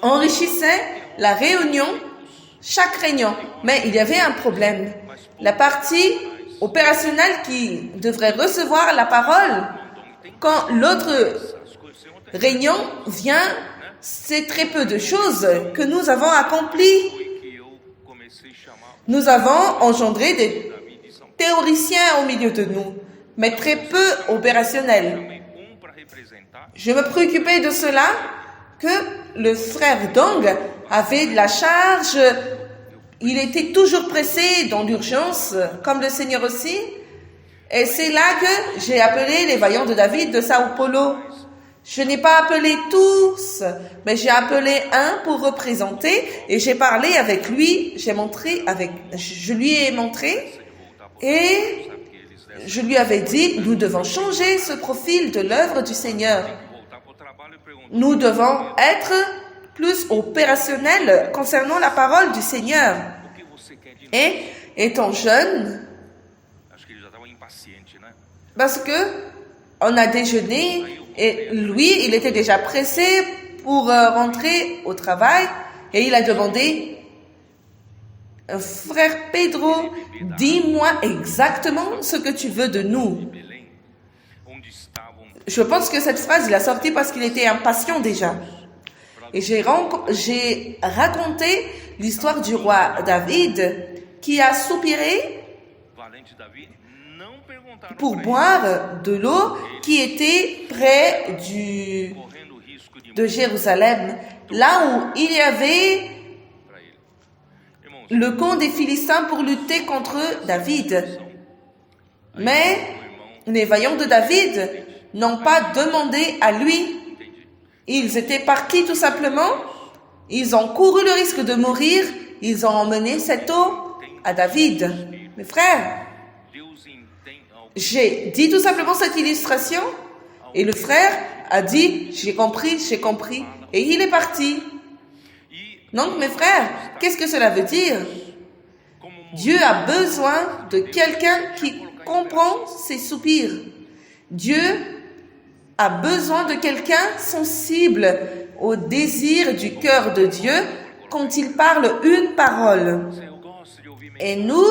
B: enrichissait la réunion, chaque réunion. Mais il y avait un problème. La partie opérationnelle qui devrait recevoir la parole, quand l'autre réunion vient, c'est très peu de choses que nous avons accomplies. Nous avons engendré des théoriciens au milieu de nous, mais très peu opérationnels. Je me préoccupais de cela, que le frère Dong avait de la charge, il était toujours pressé dans l'urgence, comme le Seigneur aussi. Et c'est là que j'ai appelé les vaillants de David de Sao Paulo. Je n'ai pas appelé tous, mais j'ai appelé un pour représenter et j'ai parlé avec lui, je lui ai montré et je lui avais dit, nous devons changer ce profil de l'œuvre du Seigneur. Nous devons être plus opérationnels concernant la parole du Seigneur. Et étant jeune, parce que on a déjeuné et lui, il était déjà pressé pour rentrer au travail et il a demandé, frère Pedro, dis-moi exactement ce que tu veux de nous. Je pense que cette phrase, il a sorti parce qu'il était impatient déjà. Et j'ai raconté l'histoire du roi David qui a soupiré pour boire de l'eau qui était près de Jérusalem, là où il y avait le camp des Philistins pour lutter contre David. Mais les vaillants de David n'ont pas demandé à lui. Ils étaient partis tout simplement. Ils ont couru le risque de mourir. Ils ont emmené cette eau à David. Mes frères, j'ai dit tout simplement cette illustration et le frère a dit, j'ai compris, et il est parti. Donc, mes frères, qu'est-ce que cela veut dire? Dieu a besoin de quelqu'un qui comprend ses soupirs. Dieu a besoin de quelqu'un sensible au désir du cœur de Dieu quand il parle une parole. Et nous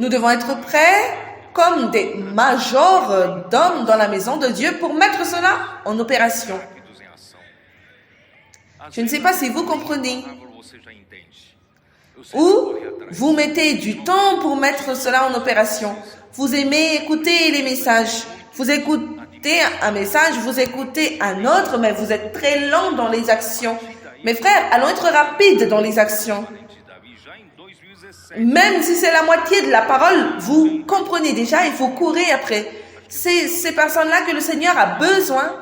B: devons être prêts comme des majors d'hommes dans la maison de Dieu pour mettre cela en opération. Je ne sais pas si vous comprenez. Ou vous mettez du temps pour mettre cela en opération. Vous aimez écouter les messages. Vous écoutez un message, vous écoutez un autre, mais vous êtes très lent dans les actions. Mes frères, allons être rapides dans les actions. même si c'est la moitié de la parole, vous comprenez déjà et vous courez après. C'est ces personnes-là que le Seigneur a besoin.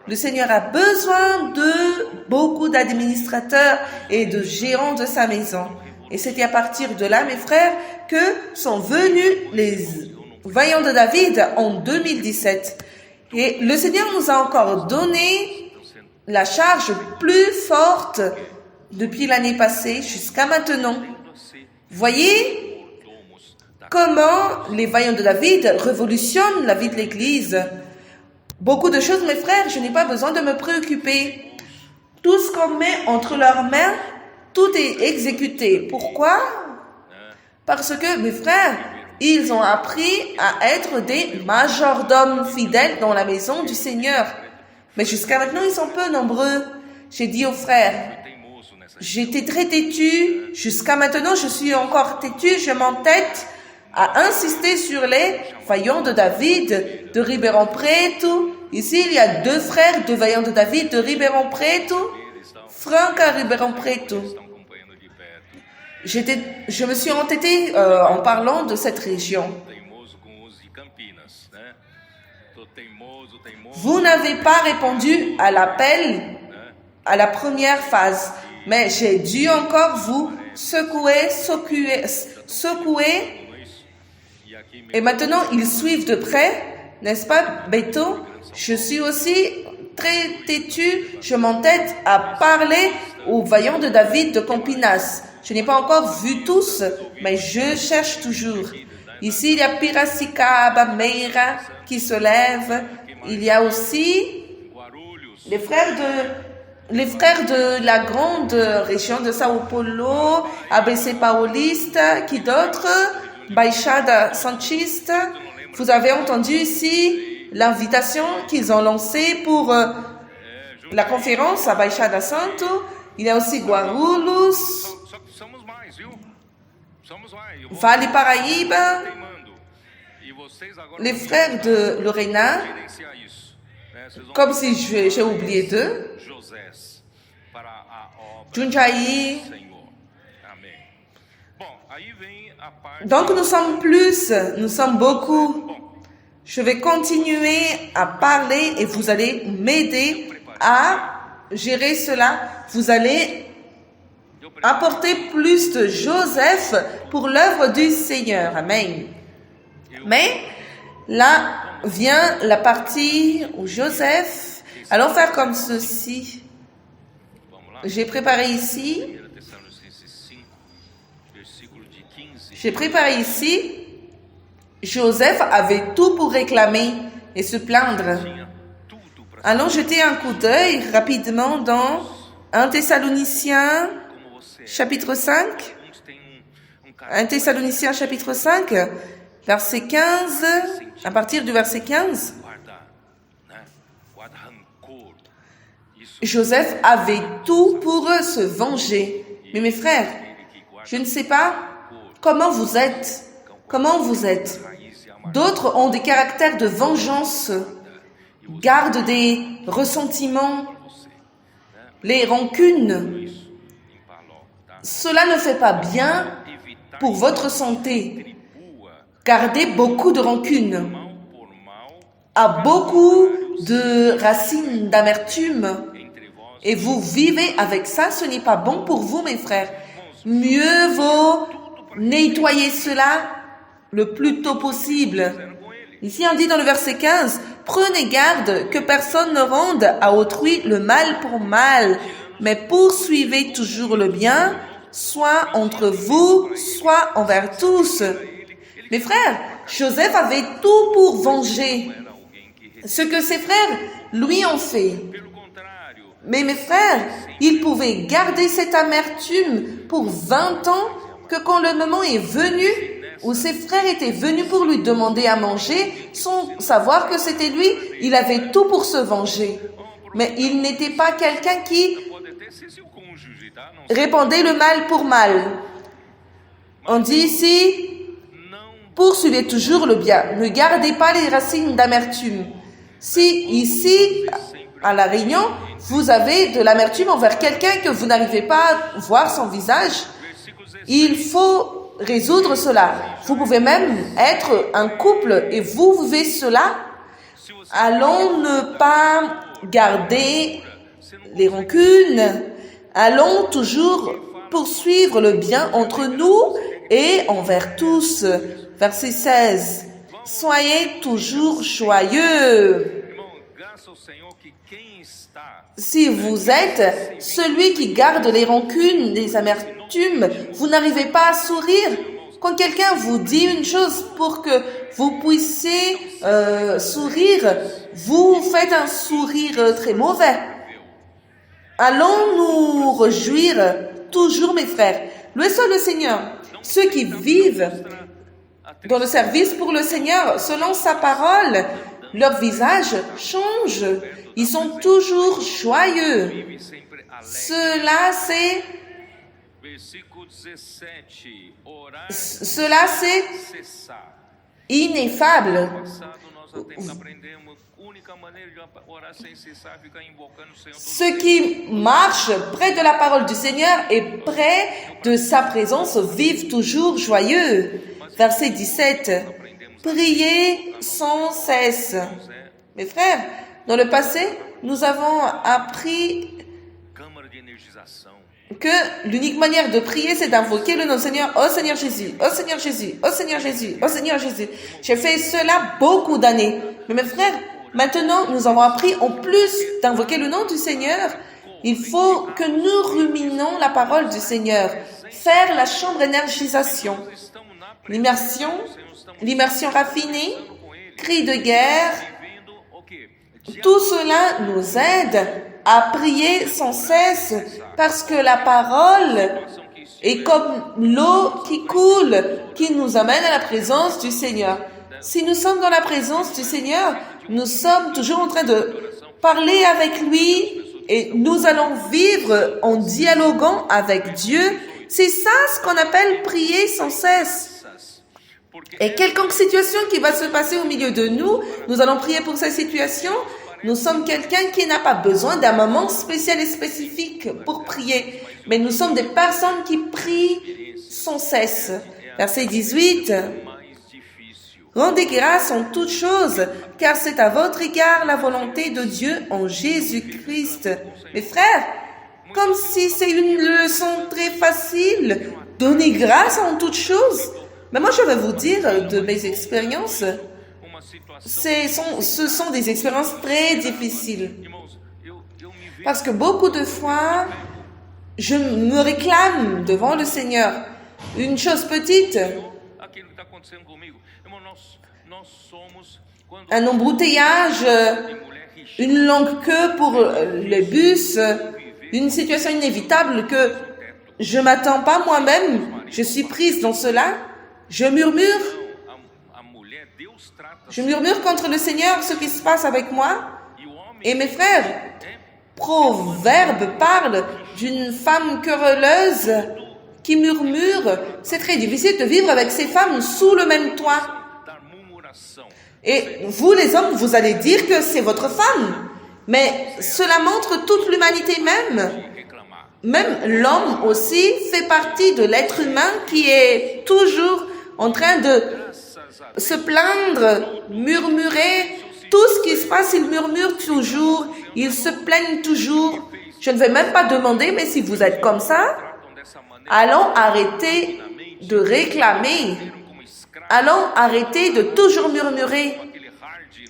B: Le Seigneur a besoin de beaucoup d'administrateurs et de gérants de sa maison. Et c'est à partir de là, mes frères, que sont venus les Vaillants de David en 2017. Et le Seigneur nous a encore donné la charge plus forte depuis l'année passée jusqu'à maintenant. Voyez comment les Vaillants de David révolutionnent la vie de l'Église. Beaucoup de choses, mes frères, je n'ai pas besoin de me préoccuper. Tout ce qu'on met entre leurs mains, tout est exécuté. Pourquoi? Parce que, mes frères, ils ont appris à être des majordomes fidèles dans la maison du Seigneur. Mais jusqu'à maintenant, ils sont peu nombreux. J'ai dit aux frères, j'étais très têtu. Jusqu'à maintenant, je suis encore têtu. Je m'entête à insister sur les Vaillants de David de Ribeirão Preto. Ici, il y a 2 frères de Vaillants de David de Ribeirão Preto. Franca Ribeirão Preto. Je me suis entêté en parlant de cette région. Vous n'avez pas répondu à l'appel à la première phase, mais j'ai dû encore vous secouer. Et maintenant, ils suivent de près, n'est-ce pas, Beto? Je suis aussi très têtu, je m'entête à parler aux Vaillants de David de Campinas. Je n'ai pas encore vu tous, mais je cherche toujours. Ici, il y a Piracicaba, Meira qui se lèvent. Il y a aussi les frères de la grande région de Sao Paulo, ABC Paulista, qui d'autres, Baixada Santista. Vous avez entendu ici l'invitation qu'ils ont lancée pour la conférence à Baixada Santo. Il y a aussi Guarulhos, Vale Paraíba, les frères de Lorena, comme si j'ai oublié d'eux, Jundiaí. Donc nous sommes beaucoup. Je vais continuer à parler et vous allez m'aider à gérer cela. Vous allez apporter plus de Joseph pour l'œuvre du Seigneur. Amen. Mais là vient la partie où Joseph. Allons faire comme ceci. J'ai préparé ici. Joseph avait tout pour réclamer et se plaindre. Allons jeter un coup d'œil rapidement dans 1 Thessaloniciens chapitre 5. 1 Thessaloniciens chapitre 5, verset 15, à partir du verset 15. Joseph avait tout pour se venger. Mais mes frères, je ne sais pas comment vous êtes. D'autres ont des caractères de vengeance, gardent des ressentiments, les rancunes. Cela ne fait pas bien pour votre santé. Gardez beaucoup de rancune, a beaucoup de racines d'amertume, et vous vivez avec ça, ce n'est pas bon pour vous, mes frères. Mieux vaut nettoyer cela le plus tôt possible. Ici, on dit dans le verset 15, « Prenez garde que personne ne rende à autrui le mal pour mal, mais poursuivez toujours le bien, soit entre vous, soit envers tous. » Mes frères, Joseph avait tout pour venger ce que ses frères lui ont fait. Mais mes frères, il pouvait garder cette amertume pour 20 ans, que quand le moment est venu, où ses frères étaient venus pour lui demander à manger, sans savoir que c'était lui, il avait tout pour se venger. Mais il n'était pas quelqu'un qui répandait le mal pour mal. On dit ici, poursuivez toujours le bien, ne gardez pas les racines d'amertume. Si ici, à La Réunion, vous avez de l'amertume envers quelqu'un que vous n'arrivez pas à voir son visage, il faut résoudre cela. Vous pouvez même être un couple et vous vivez cela. Allons ne pas garder les rancunes. Allons toujours poursuivre le bien entre nous et envers tous. Verset 16. Soyez toujours joyeux. Si vous êtes celui qui garde les rancunes, les amertumes, vous n'arrivez pas à sourire. Quand quelqu'un vous dit une chose pour que vous puissiez sourire, vous faites un sourire très mauvais. Allons nous réjouir toujours, mes frères. Louez soit le Seigneur. Ceux qui vivent dans le service pour le Seigneur, selon sa parole, leur visage change. Ils sont toujours joyeux. Cela, c'est ineffable. Ceux qui marchent près de la parole du Seigneur et près de sa présence vivent toujours joyeux. Verset 17. Priez sans cesse. Mes frères, dans le passé, nous avons appris que l'unique manière de prier, c'est d'invoquer le nom du Seigneur. Oh Seigneur Jésus, oh Seigneur Jésus, oh Seigneur Jésus, oh Seigneur Jésus. J'ai fait cela beaucoup d'années. Mais mes frères, maintenant, nous avons appris, en plus d'invoquer le nom du Seigneur, il faut que nous ruminons la parole du Seigneur. Faire la chambre énergisation. L'immersion raffinée, cri de guerre. Tout cela nous aide à prier sans cesse parce que la parole est comme l'eau qui coule, qui nous amène à la présence du Seigneur. Si nous sommes dans la présence du Seigneur, nous sommes toujours en train de parler avec lui et nous allons vivre en dialoguant avec Dieu. C'est ça ce qu'on appelle prier sans cesse. Et quelconque situation qui va se passer au milieu de nous, nous allons prier pour cette situation. Nous sommes quelqu'un qui n'a pas besoin d'un moment spécial et spécifique pour prier. Mais nous sommes des personnes qui prient sans cesse. Verset 18. Rendez grâce en toutes choses, car c'est à votre égard la volonté de Dieu en Jésus-Christ. Mes frères, comme si c'est une leçon très facile, donnez grâce en toutes choses. Mais moi, je vais vous dire de mes expériences. Ce sont des expériences très difficiles. Parce que beaucoup de fois, je me réclame devant le Seigneur. Une chose petite, un embouteillage, une longue queue pour les bus, une situation inévitable que je m'attends pas moi-même, je suis prise dans cela, je murmure contre le Seigneur ce qui se passe avec moi. Et mes frères, Proverbe parle d'une femme querelleuse qui murmure. C'est très difficile de vivre avec ces femmes sous le même toit. Et vous les hommes, vous allez dire que c'est votre femme. Mais cela montre toute l'humanité même. Même l'homme aussi fait partie de l'être humain qui est toujours en train de se plaindre, murmurer. Tout ce qui se passe, il murmure toujours, il se plaigne toujours. Je ne vais même pas demander, mais si vous êtes comme ça, allons arrêter de réclamer. Allons arrêter de toujours murmurer.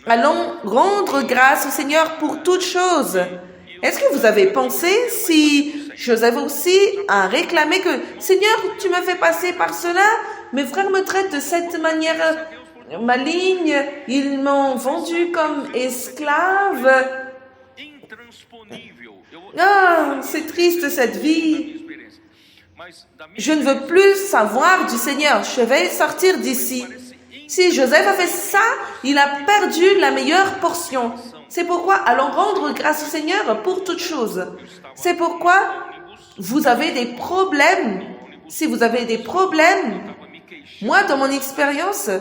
B: Allons rendre grâce au Seigneur pour toutes choses. Est-ce que vous avez pensé si Joseph aussi a réclamé que « Seigneur, tu me fais passer par cela, mes frères me traitent de cette manière maligne, ils m'ont vendu comme esclave. Ah, c'est triste cette vie. Je ne veux plus savoir du Seigneur, je vais sortir d'ici. » Si Joseph a fait ça, il a perdu la meilleure portion. C'est pourquoi allons rendre grâce au Seigneur pour toutes choses. C'est pourquoi vous avez des problèmes. Si vous avez des problèmes, moi, dans mon expérience,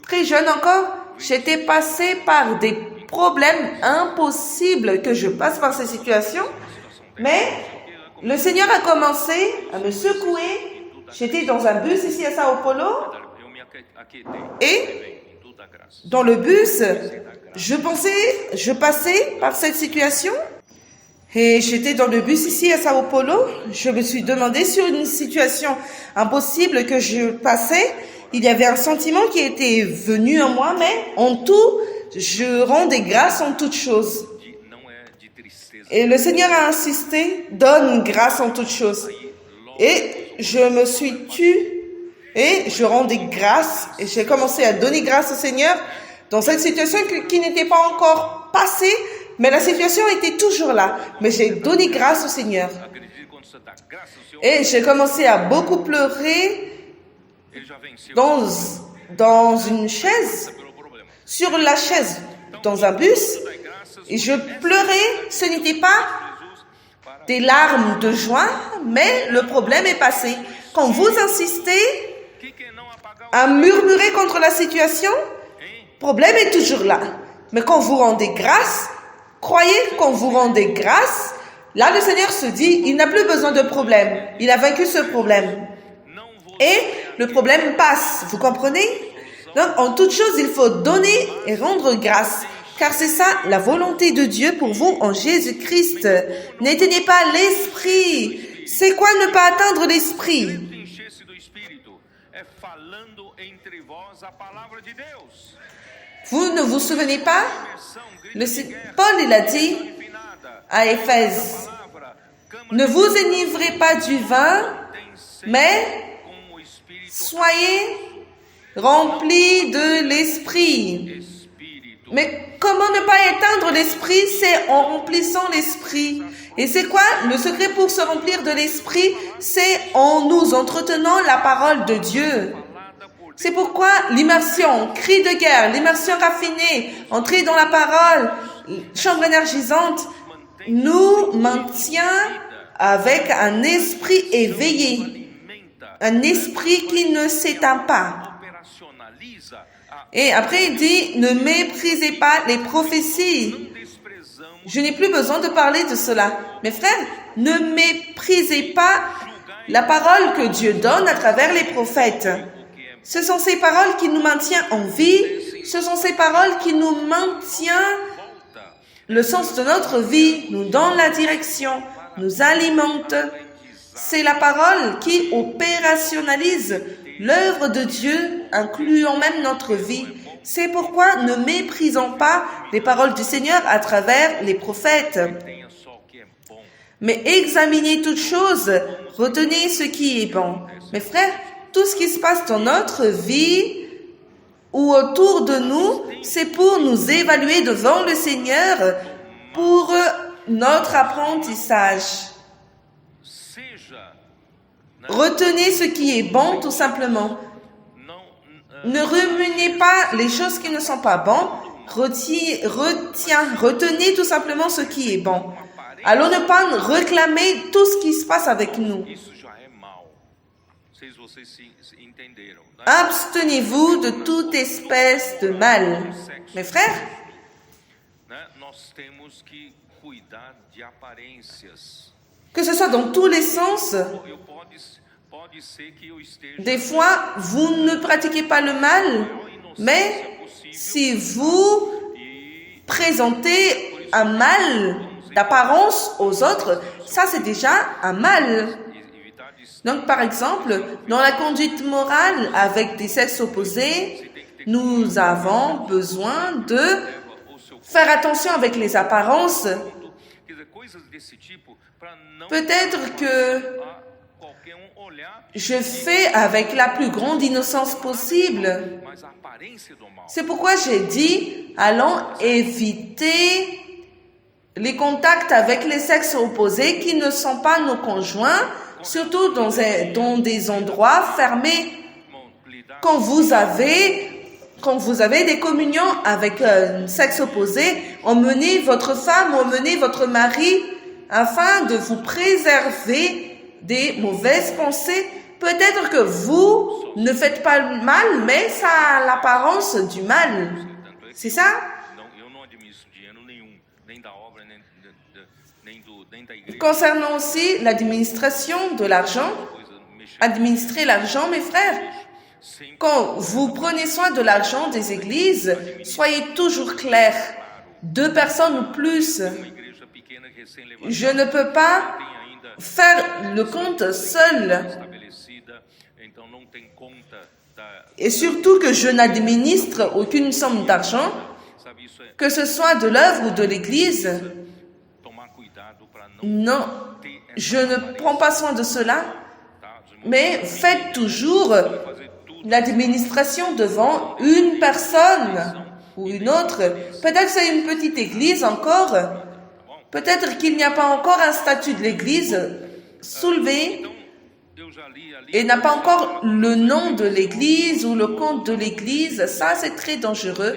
B: très jeune encore, j'étais passée par des problèmes impossibles que je passe par ces situations. Mais le Seigneur a commencé à me secouer J'étais dans un bus ici à Sao Paulo
A: eu me aquietei
B: et
A: em toda a graça.
B: dans le bus, je passais par cette situation et j'étais dans le bus ici à Sao Paulo. Je me suis demandé sur une situation impossible que je passais. Il y avait un sentiment qui était venu en moi, mais en tout, je rends des grâces en toutes choses.
A: Não é de tristeza.
B: Et le Seigneur a insisté, donne grâce en toutes choses. Et je me suis tue et je rendais grâce et j'ai commencé à donner grâce au Seigneur dans cette situation qui n'était pas encore passée, mais la situation était toujours là. Mais j'ai donné grâce au Seigneur.
A: Acredite quando você dá graça ao Senhor,
B: Et j'ai commencé à beaucoup pleurer
A: ele já venceu
B: dans une chaise,
A: pelo problema.
B: sur la chaise, dans un bus.
A: Dai graças
B: Et je pleurais, ce n'était pas
A: Jesus para
B: des larmes de joie, mais le problème est passé. Quand vous insistez
A: que não apagar
B: à murmurer contre la situation, le problème est toujours là. Mais quand vous rendez grâce, croyez quand vous rendez grâce, là le Seigneur se dit, il n'a plus besoin de problème. Il a vaincu ce problème.
A: não vou
B: Et le problème passe. Vous comprenez? Donc, en toute chose, il faut donner et rendre grâce. Car c'est ça la volonté de Dieu pour vous en Jésus-Christ. N'éteignez pas l'esprit. C'est quoi ne pas atteindre l'esprit?
A: encher-se do Espírito é falando entre vós a palavra de Deus.
B: Vous ne vous souvenez pas?
A: Versão grita
B: Paul, il a dit
A: refinada,
B: à Éphèse,
A: palavra, câmara
B: ne vous enivrez pas du vin,
A: tem sede
B: mais
A: com o Espírito.
B: soyez remplis de l'esprit.
A: Espírito.
B: Mais comment ne pas éteindre l'esprit? C'est en remplissant l'esprit. Et c'est quoi le secret pour se remplir de l'esprit? C'est en nous entretenant la parole de Dieu.
A: Falada por
B: C'est pourquoi l'immersion, cri de guerre, l'immersion raffinée, entrer dans la parole, chambre énergisante, nous maintient avec un esprit éveillé,
A: alimenta,
B: un esprit qui ne s'éteint pas.
A: operacionaliza a
B: Et après il dit, ne méprisez pas les prophéties.
A: desprezamos
B: Je n'ai plus besoin de parler de cela. Mes frères, ne méprisez pas la parole que Dieu donne à travers les prophètes. Ce sont ces paroles qui nous maintiennent en vie. Ce sont ces paroles qui nous maintiennent
A: volta
B: le sens de notre vie, nous donnent la direction, nous alimentent. C'est la parole qui opérationnalise l'œuvre de Dieu, incluant même notre vie. C'est pourquoi ne méprisons pas les paroles du Seigneur à travers les prophètes.
A: tenha só o que é bom.
B: Mais examinez toutes choses, retenez ce qui est bon. Mes frères, tout ce qui se passe dans notre vie ou autour de nous, c'est pour nous évaluer devant le Seigneur pour notre apprentissage.
A: Seja
B: Retenez ce qui est bon, tout simplement.
A: não
B: Ne ruminez pas les choses qui ne sont pas bonnes. Retenez tout simplement ce qui est bon. Allons ne pas réclamer tout ce qui se passe avec nous.
A: isso já é mal. Não sei se vocês se entenderam. Né?
B: Abstenez-vous de toute espèce de mal. Mes frères,
A: Né? Nós temos que cuidar de aparências.
B: que ce soit dans tous les sens,
A: Pode ser que eu esteja
B: des fois, vous ne pratiquez pas le mal, mais si vous présentez un mal d'apparence aux autres, ça c'est déjà un mal.
A: evitar de
B: Donc par exemple, dans la conduite morale avec des sexes opposés, nous avons besoin de
A: o seu
B: faire attention avec les apparences.
A: quer dizer, coisas desse tipo para não
B: Peut-être que
A: a qualquer olhar,
B: je fais avec la plus grande innocence possible.
A: mas a aparência do mal.
B: C'est pourquoi j'ai dit, allons éviter les contacts avec les sexes opposés qui ne sont pas nos conjoints, surtout dans des endroits fermés.
A: Lidar
B: Quand vous avez des communions avec un sexe opposé, emmenez votre femme ou emmenez votre mari afin de vous préserver des mauvaises pensées. Peut-être que vous ne faites pas le mal, mais ça a l'apparence du mal. C'est ça?
A: não, eu não administro dinheiro nenhum, nem da obra, nem da igreja,
B: Concernant aussi l'administration de l'argent,
A: coisa, mexer
B: administrer l'argent, mes frères. Quand vous prenez soin de l'argent des églises, soyez toujours clairs. 2 personnes ou plus. Je ne peux pas faire le compte seul. Et surtout que je n'administre aucune somme d'argent, que ce soit de l'œuvre ou de l'église. Non, je ne prends pas soin de cela, mais faites toujours l'administration devant une personne ou une autre. Peut-être c'est une petite église encore. Peut-être qu'il n'y a pas encore un statut de l'église soulevé et n'a pas encore le nom de l'église ou le compte de l'église. Ça, c'est très dangereux.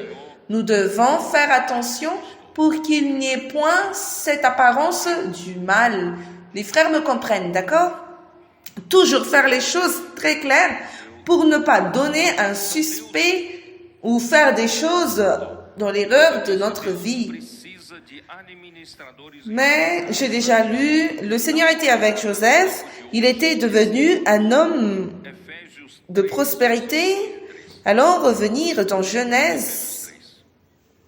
B: Nous devons faire attention pour qu'il n'y ait point cette apparence du mal. Les frères me comprennent, d'accord? Toujours faire les choses très claires pour ne pas donner un suspect ou faire des choses dans l'erreur de notre vie. Mais j'ai déjà lu, le Seigneur était avec Joseph, il était devenu un homme de prospérité. Allons revenir dans Genèse.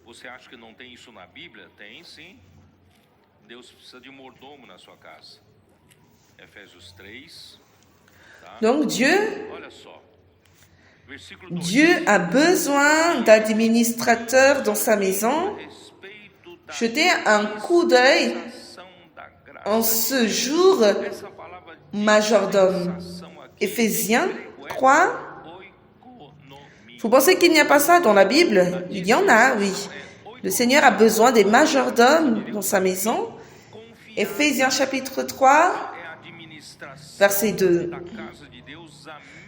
A: Você acha que não tem isso na Bíblia? Tem sim. Deus precisa de mordomo na sua casa. Efésios 3.
B: Donc Dieu
A: Olha só. Versículo 2.
B: Dieu a besoin d'administrateurs dans sa maison. Jetez un coup d'œil en ce jour majordome. Éphésiens 3. Vous pensez qu'il n'y a pas ça dans la Bible? Il y en a, oui. Le Seigneur a besoin des majordomes dans sa maison. Éphésiens chapitre 3, verset 2.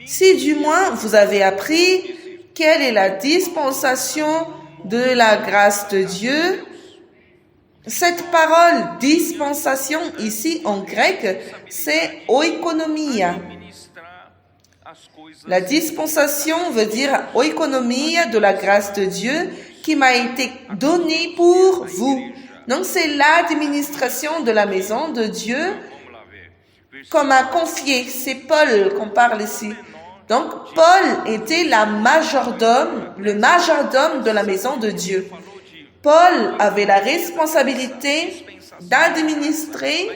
B: Si du moins vous avez appris quelle est la dispensation de la grâce de Dieu, cette parole dispensation ici en grec, c'est oikonomia. La dispensation veut dire oikonomia de la grâce de Dieu qui m'a été donnée pour vous. Donc c'est l'administration de la maison de Dieu qu'on m'a confié. C'est Paul qu'on parle ici. Donc Paul était le majordome de la maison de Dieu. Paul avait la responsabilité d'administrer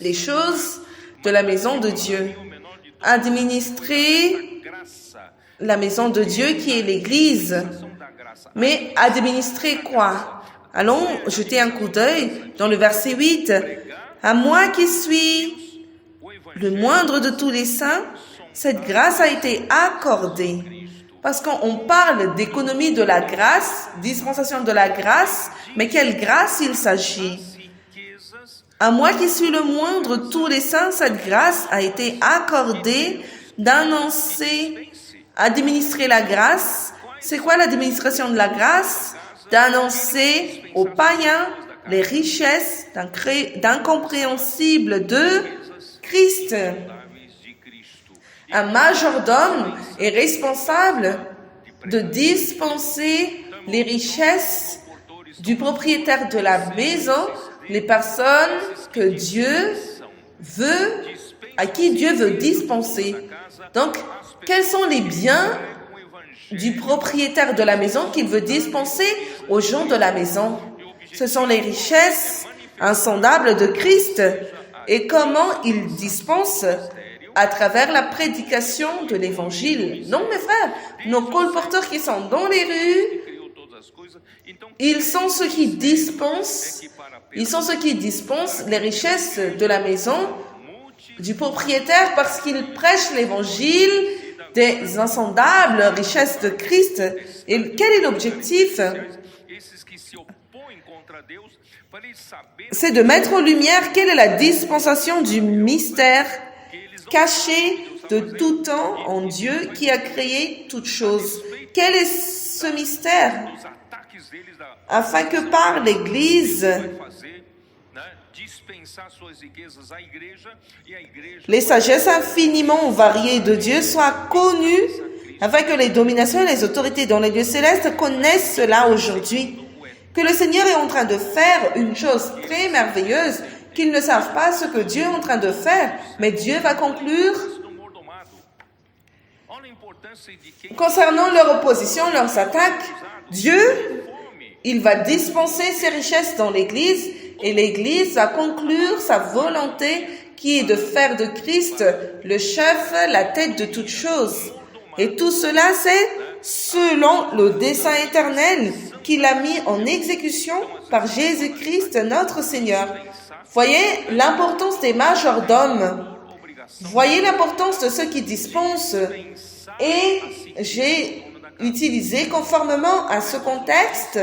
B: les choses de la maison de Dieu. Administrer la maison de Dieu qui est l'Église. Mais administrer quoi? Allons jeter un coup d'œil dans le verset 8. À moi qui suis le moindre de tous les saints, cette grâce a été accordée. Parce qu'on parle d'économie de la grâce, dispensation de la grâce, mais quelle grâce il s'agit? À moi qui suis le moindre de tous les saints, cette grâce a été accordée d'annoncer, administrer la grâce. C'est quoi l'administration de la grâce? D'annoncer aux païens les richesses d'incompréhensibles de Christ. Un majordome est responsable de dispenser les richesses du propriétaire de la maison, les personnes que Dieu veut, à qui Dieu veut dispenser. Donc, quels sont les biens du propriétaire de la maison qu'il veut dispenser aux gens de la maison? Ce sont les richesses insondables de Christ. Et comment il dispense? À travers la prédication de l'évangile. Non, mes frères, nos colporteurs qui sont dans les rues, ils sont ceux qui dispensent les richesses de la maison du propriétaire parce qu'ils prêchent l'évangile des insondables richesses de Christ. Et quel est l'objectif? C'est de mettre en lumière quelle est la dispensation du mystère caché de tout temps en Dieu qui a créé toutes choses. Quel est ce mystère? Afin que par l'Église, les sagesses infiniment variées de Dieu soient connues, afin que les dominations et les autorités dans les lieux célestes connaissent cela aujourd'hui. Que le Seigneur est en train de faire une chose très merveilleuse, qu'ils ne savent pas ce que Dieu est en train de faire, mais Dieu va conclure concernant leur opposition, leurs attaques, Dieu, il va dispenser ses richesses dans l'Église et l'Église va conclure sa volonté qui est de faire de Christ le chef, la tête de toutes choses. Et tout cela, c'est selon le dessein éternel qu'il a mis en exécution par Jésus-Christ notre Seigneur. Voyez l'importance des majordomes. Voyez l'importance de ceux qui dispensent. Et j'ai utilisé conformément à ce contexte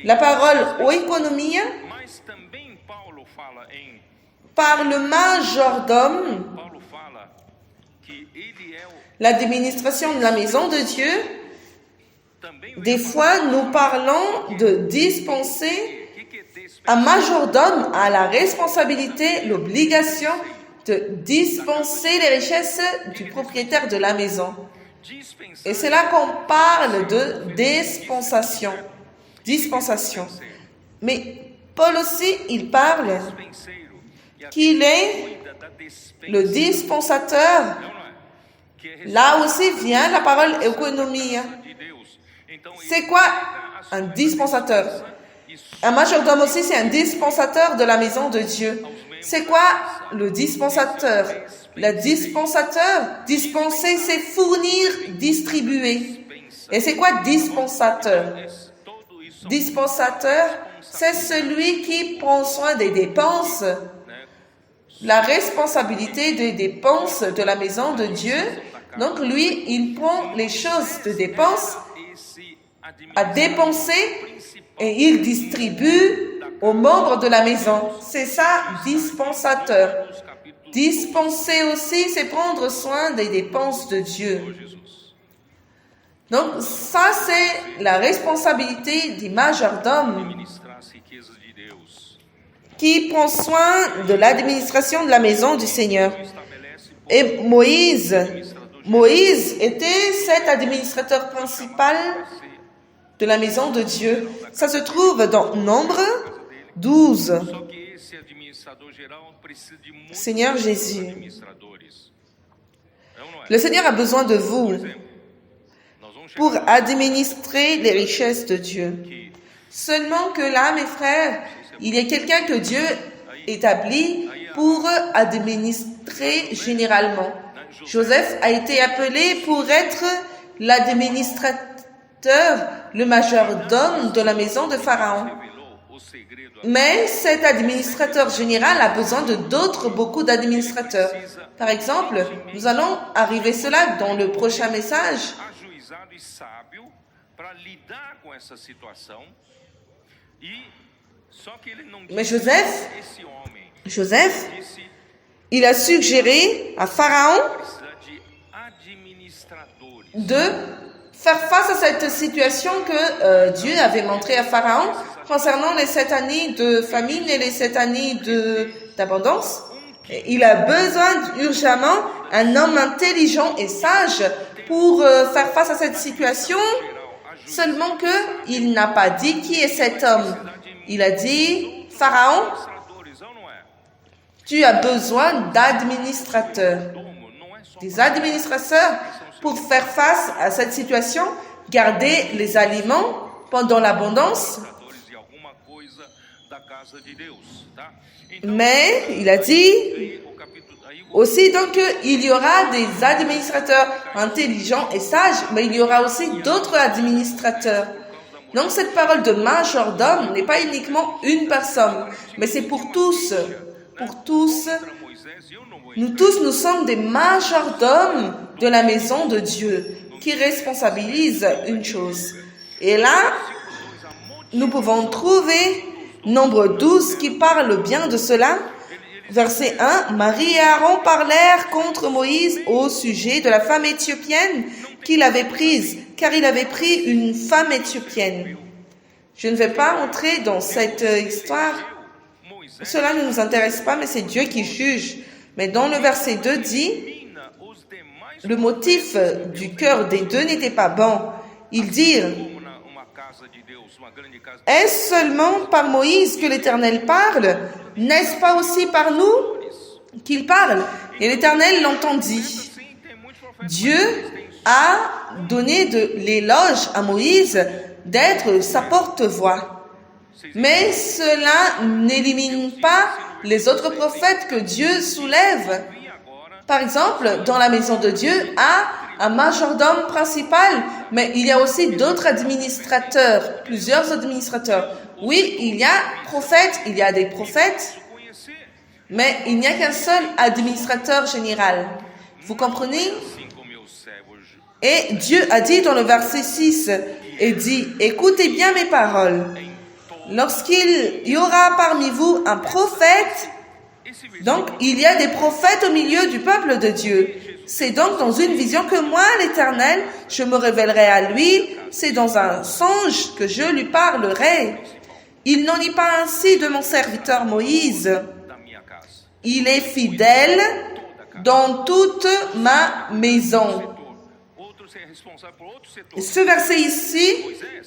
B: la parole oikonomia par le majordome, l'administration de la maison de Dieu. Des fois, nous parlons de dispenser. Un majordome a la responsabilité, l'obligation de dispenser les richesses du propriétaire de la maison. Et c'est là qu'on parle de dispensation. Dispensation. Mais Paul aussi, il parle qu'il est le dispensateur. Là aussi vient la parole économie. C'est quoi un dispensateur? Un majordome aussi, c'est un dispensateur de la maison de Dieu. C'est quoi le dispensateur? Le dispensateur, dispenser, c'est fournir, distribuer. Et c'est quoi dispensateur? Dispensateur, c'est celui qui prend soin des dépenses. La responsabilité des dépenses de la maison de Dieu. Donc lui, il prend les choses de dépenses à dépenser et il distribue aux membres de la maison. C'est ça, dispensateur. Dispenser aussi, c'est prendre soin des dépenses de Dieu. Donc ça, c'est la responsabilité du majordome qui prend soin de l'administration de la maison du Seigneur. Et Moïse était cet administrateur principal de la maison de Dieu. Ça se trouve dans Nombre 12. Seigneur Jésus, le Seigneur a besoin de vous pour administrer les richesses de Dieu. Seulement que là, mes frères, il y a quelqu'un que Dieu établit pour administrer généralement. Joseph a été appelé pour être l'administrateur, le majordome de la maison de Pharaon. Mais cet administrateur général a besoin de beaucoup d'administrateurs. Par exemple, nous allons arriver cela dans le prochain message. Mais Joseph, il a suggéré à Pharaon de faire face à cette situation que Dieu avait montrée à Pharaon concernant les 7 années de famine et les 7 années d'abondance. Il a besoin urgemment d'un homme intelligent et sage pour faire face à cette situation, seulement qu'il n'a pas dit qui est cet homme. Il a dit, Pharaon, tu as besoin d'administrateurs. Des administrateurs pour faire face à cette situation, garder les aliments pendant l'abondance. Mais il a dit aussi donc il y aura des administrateurs intelligents et sages, mais il y aura aussi d'autres administrateurs. Donc cette parole de majordome n'est pas uniquement une personne, mais c'est pour tous. Pour tous. Nous sommes des majordomes de la maison de Dieu qui responsabilisent une chose. Et là, nous pouvons trouver Nombre 12 qui parle bien de cela. Verset 1, Marie et Aaron parlèrent contre Moïse au sujet de la femme éthiopienne qu'il avait prise, car il avait pris une femme éthiopienne. Je ne vais pas entrer dans cette histoire. Cela ne nous intéresse pas, mais c'est Dieu qui juge. Mais dans le verset 2 dit, le motif du cœur des deux n'était pas bon. Ils dirent, est-ce seulement par Moïse que l'Éternel parle? N'est-ce pas aussi par nous qu'il parle? Et l'Éternel l'entendit. Dieu a donné de l'éloge à Moïse d'être sa porte-voix. Mais cela n'élimine pas les autres prophètes que Dieu soulève. Par exemple, dans la maison de Dieu, un majordome principal, mais il y a aussi d'autres administrateurs, plusieurs administrateurs. Oui, il y a des prophètes, mais il n'y a qu'un seul administrateur général. Vous comprenez? Et Dieu a dit dans le verset 6, et dit, écoutez bien mes paroles. Lorsqu'il y aura parmi vous un prophète, donc il y a des prophètes au milieu du peuple de Dieu. C'est donc dans une vision que moi, l'Éternel, je me révélerai à lui. C'est dans un songe que je lui parlerai. Il n'en est pas ainsi de mon serviteur Moïse. Il est fidèle dans toute ma maison. Ce verset ici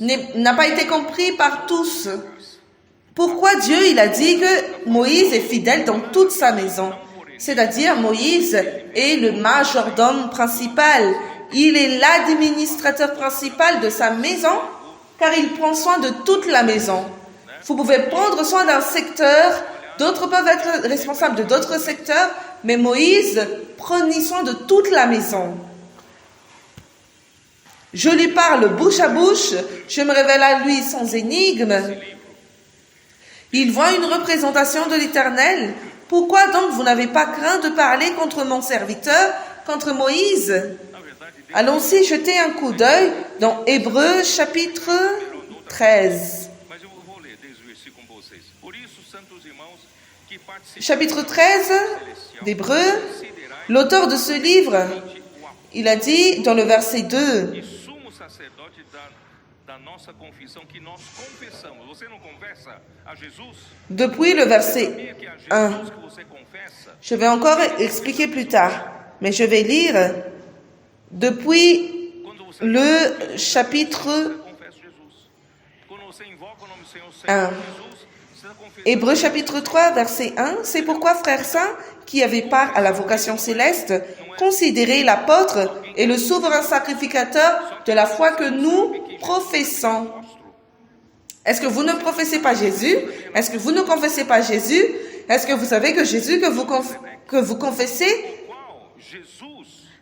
B: n'a pas été compris par tous. Pourquoi Dieu il a dit que Moïse est fidèle dans toute sa maison? C'est-à-dire Moïse est le majordome principal. Il est l'administrateur principal de sa maison car il prend soin de toute la maison. Vous pouvez prendre soin d'un secteur, d'autres peuvent être responsables de d'autres secteurs, mais Moïse prenait soin de toute la maison. Je lui parle bouche à bouche, je me révèle à lui sans énigme. Il voit une représentation de l'Éternel. Pourquoi donc vous n'avez pas craint de parler contre mon serviteur, contre Moïse? Allons-y jeter un coup d'œil dans Hébreux chapitre 13. Chapitre 13 d'Hébreux, l'auteur de ce livre, il a dit dans le verset 2, depuis le verset 1, je vais encore expliquer plus tard, mais je vais lire depuis le chapitre 1. Hébreux chapitre 3, verset 1, c'est pourquoi, frères saints, qui avaient part à la vocation céleste, considérez l'apôtre et le souverain sacrificateur de la foi que nous professons. Est-ce que vous ne professez pas Jésus? Est-ce que vous ne confessez pas Jésus? Est-ce que vous savez que Jésus que vous confessez?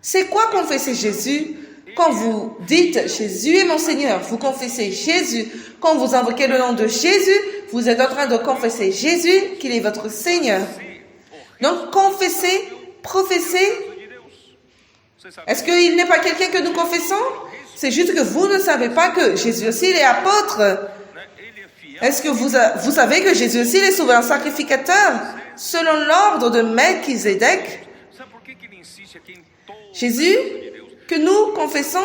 B: C'est quoi confesser Jésus? Quand vous dites Jésus est mon Seigneur, vous confessez Jésus. Quand vous invoquez le nom de Jésus, vous êtes en train de confesser Jésus, qu'il est votre Seigneur. Donc, confesser, professer. Est-ce qu'il n'est pas quelqu'un que nous confessons? C'est juste que vous ne savez pas que Jésus aussi il est apôtre. Est-ce que vous savez que Jésus aussi il est souverain sacrificateur selon l'ordre de Melchizedek? Jésus que nous confessons,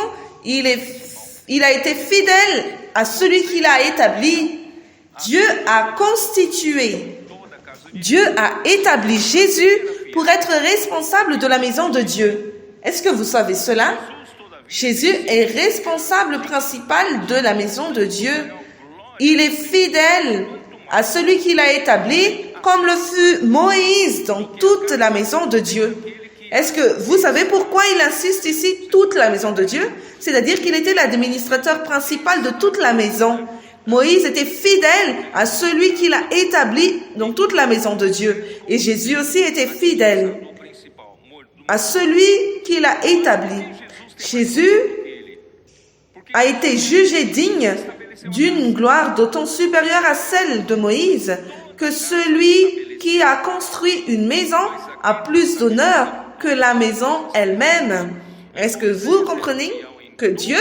B: il a été fidèle à celui qui l'a établi. Dieu a constitué, Dieu a établi Jésus pour être responsable de la maison de Dieu. Est-ce que vous savez cela? Jésus est responsable principal de la maison de Dieu. Il est fidèle à celui qui l'a établi, comme le fut Moïse dans toute la maison de Dieu. Est-ce que vous savez pourquoi il insiste ici toute la maison de Dieu? C'est-à-dire qu'il était l'administrateur principal de toute la maison. Moïse était fidèle à celui qui l'a établi dans toute la maison de Dieu. Et Jésus aussi était fidèle à celui qui l'a établi. Jésus a été jugé digne d'une gloire d'autant supérieure à celle de Moïse que celui qui a construit une maison a plus d'honneur que la maison elle-même. Est-ce que vous comprenez que Dieu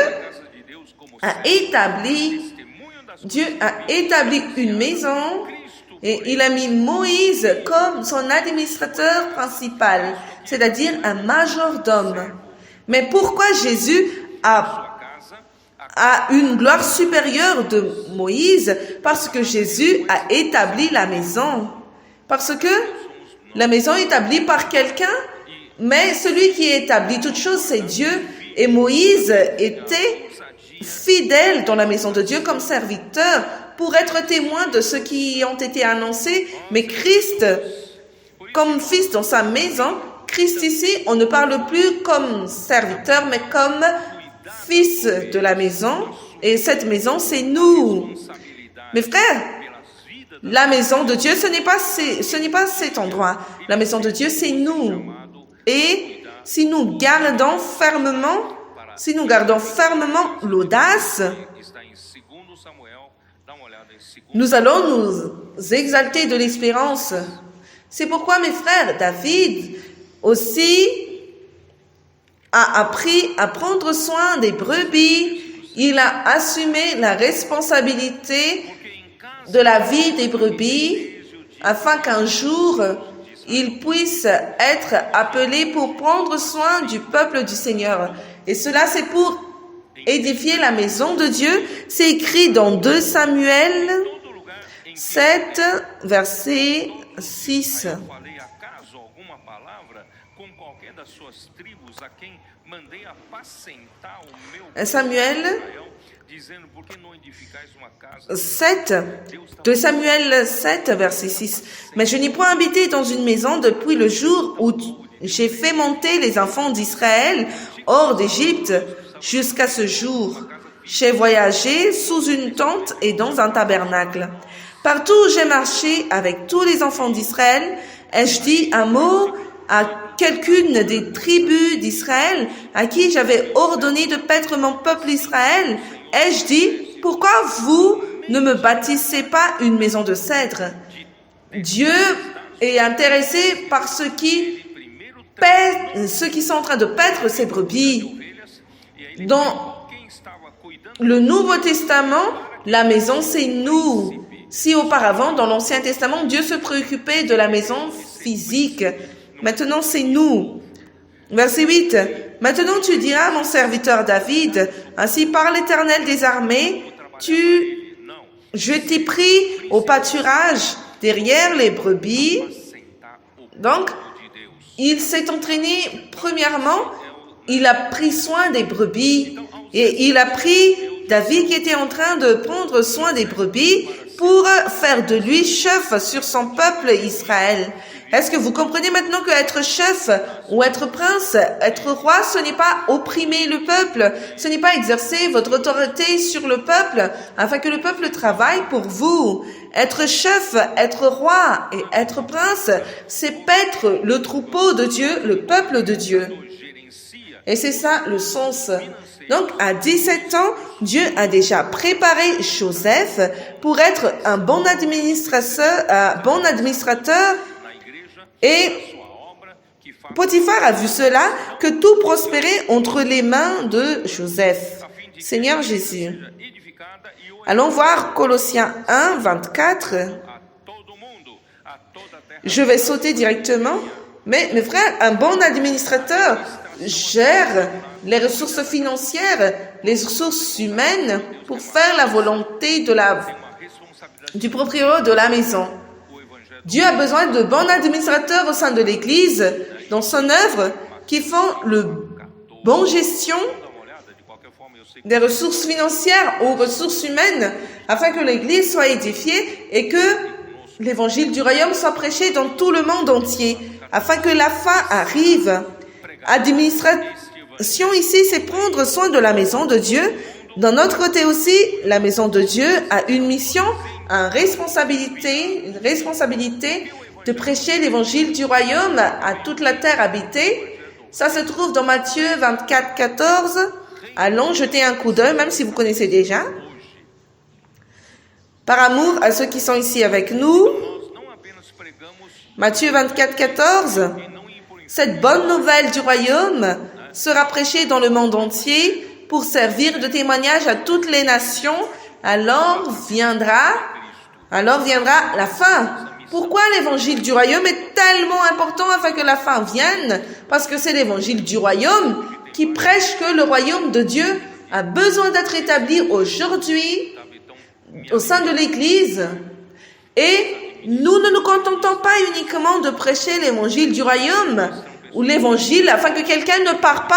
B: a établi une maison et il a mis Moïse comme son administrateur principal, c'est-à-dire un majordome. Mais pourquoi Jésus a une gloire supérieure de Moïse? Parce que Jésus a établi la maison. Parce que la maison est établie par quelqu'un, mais celui qui établit toute chose, c'est Dieu. Et Moïse était fidèle dans la maison de Dieu comme serviteur pour être témoin de ceux qui ont été annoncés. Mais Christ, comme fils dans sa maison, Christ ici, on ne parle plus comme serviteur, mais comme fils de la maison. Et cette maison, c'est nous. Mes frères, la maison de Dieu, ce n'est pas cet endroit. La maison de Dieu, c'est nous. Et si nous gardons fermement l'audace, nous allons nous exalter de l'espérance. C'est pourquoi, mes frères, David aussi a appris à prendre soin des brebis. Il a assumé la responsabilité de la vie des brebis afin qu'un jour, il puisse être appelé pour prendre soin du peuple du Seigneur. Et cela, c'est pour édifier la maison de Dieu. C'est écrit dans 2 Samuel 7, verset 6. Samuel 7, 2 Samuel 7, verset 6. Mais je n'ai point habité dans une maison depuis le jour où j'ai fait monter les enfants d'Israël hors d'Égypte jusqu'à ce jour. J'ai voyagé sous une tente et dans un tabernacle. Partout où j'ai marché avec tous les enfants d'Israël, ai-je dit un mot à quelqu'une des tribus d'Israël à qui j'avais ordonné de paître mon peuple Israël? Ai-je dit, pourquoi vous ne me bâtissez pas une maison de cèdre? Dieu est intéressé par ceux qui sont en train de paître ses brebis. Dans le Nouveau Testament, la maison, c'est nous. Si auparavant, dans l'Ancien Testament, Dieu se préoccupait de la maison physique, maintenant c'est nous. Verset 8. Maintenant tu diras à mon serviteur David, ainsi par l'Éternel des armées, je t'ai pris au pâturage derrière les brebis. Donc, il s'est entraîné, premièrement, il a pris soin des brebis et il a pris David qui était en train de prendre soin des brebis pour faire de lui chef sur son peuple Israël. Est-ce que vous comprenez maintenant que être chef ou être prince, être roi, ce n'est pas opprimer le peuple, ce n'est pas exercer votre autorité sur le peuple afin que le peuple travaille pour vous. Être chef, être roi et être prince, c'est paître le troupeau de Dieu, le peuple de Dieu. Et c'est ça le sens. Donc, à 17 ans, Dieu a déjà préparé Joseph pour être un bon administrateur. Et Potiphar a vu cela, que tout prospérait entre les mains de Joseph. Seigneur Jésus. Allons voir Colossiens 1, 24. Je vais sauter directement. Mais mes frères, un bon administrateur gère les ressources financières, les ressources humaines pour faire la volonté du propriétaire de la maison. Dieu a besoin de bons administrateurs au sein de l'Église, dans son œuvre, qui font le bon gestion des ressources financières ou ressources humaines, afin que l'Église soit édifiée et que l'évangile du royaume soit prêché dans tout le monde entier, afin que la fin arrive. Administration ici, c'est prendre soin de la maison de Dieu. D'un autre côté aussi, la maison de Dieu a une mission, une responsabilité de prêcher l'évangile du royaume à toute la terre habitée. Ça se trouve dans Matthieu 24, 14. Allons jeter un coup d'œil, même si vous connaissez déjà. Par amour à ceux qui sont ici avec nous. Matthieu 24, 14. Cette bonne nouvelle du royaume sera prêchée dans le monde entier pour servir de témoignage à toutes les nations. Alors viendra la fin. Pourquoi l'évangile du royaume est tellement important afin que la fin vienne? Parce que c'est l'évangile du royaume qui prêche que le royaume de Dieu a besoin d'être établi aujourd'hui au sein de l'Église. Et nous ne nous contentons pas uniquement de prêcher l'évangile du royaume ou l'évangile afin que quelqu'un ne parte pas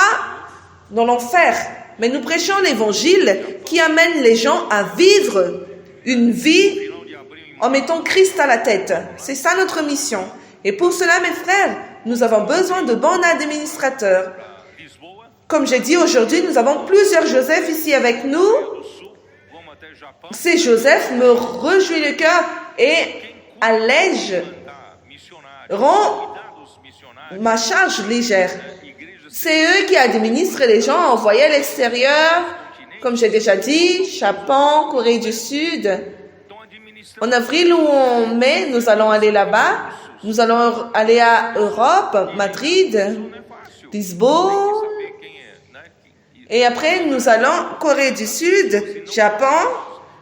B: dans l'enfer. Mais nous prêchons l'évangile qui amène les gens à vivre une vie en mettant Christ à la tête. C'est ça notre mission. Et pour cela, mes frères, nous avons besoin de bons administrateurs.
A: para Lisboa,
B: Comme j'ai dit aujourd'hui, nous avons plusieurs Joseph ici avec nous.
A: do Sul, vamos até Japão.
B: Ces Joseph me réjouit le cœur et allège,
A: Tá, missionário,
B: rend
A: cuidar dos missionários,
B: ma charge légère.
A: igrejas
B: C'est eux qui administrent les gens envoyés à l'extérieur, comme j'ai déjà dit, Japon, Corée du Sud.
A: estão administrando.
B: En avril ou en mai, nous allons aller là-bas. Nous allons aller à Europe, Madrid,
A: Não é fácil.
B: Lisbonne.
A: Saber quem é, né?
B: Et après, nous allons Corée du Sud, Japon,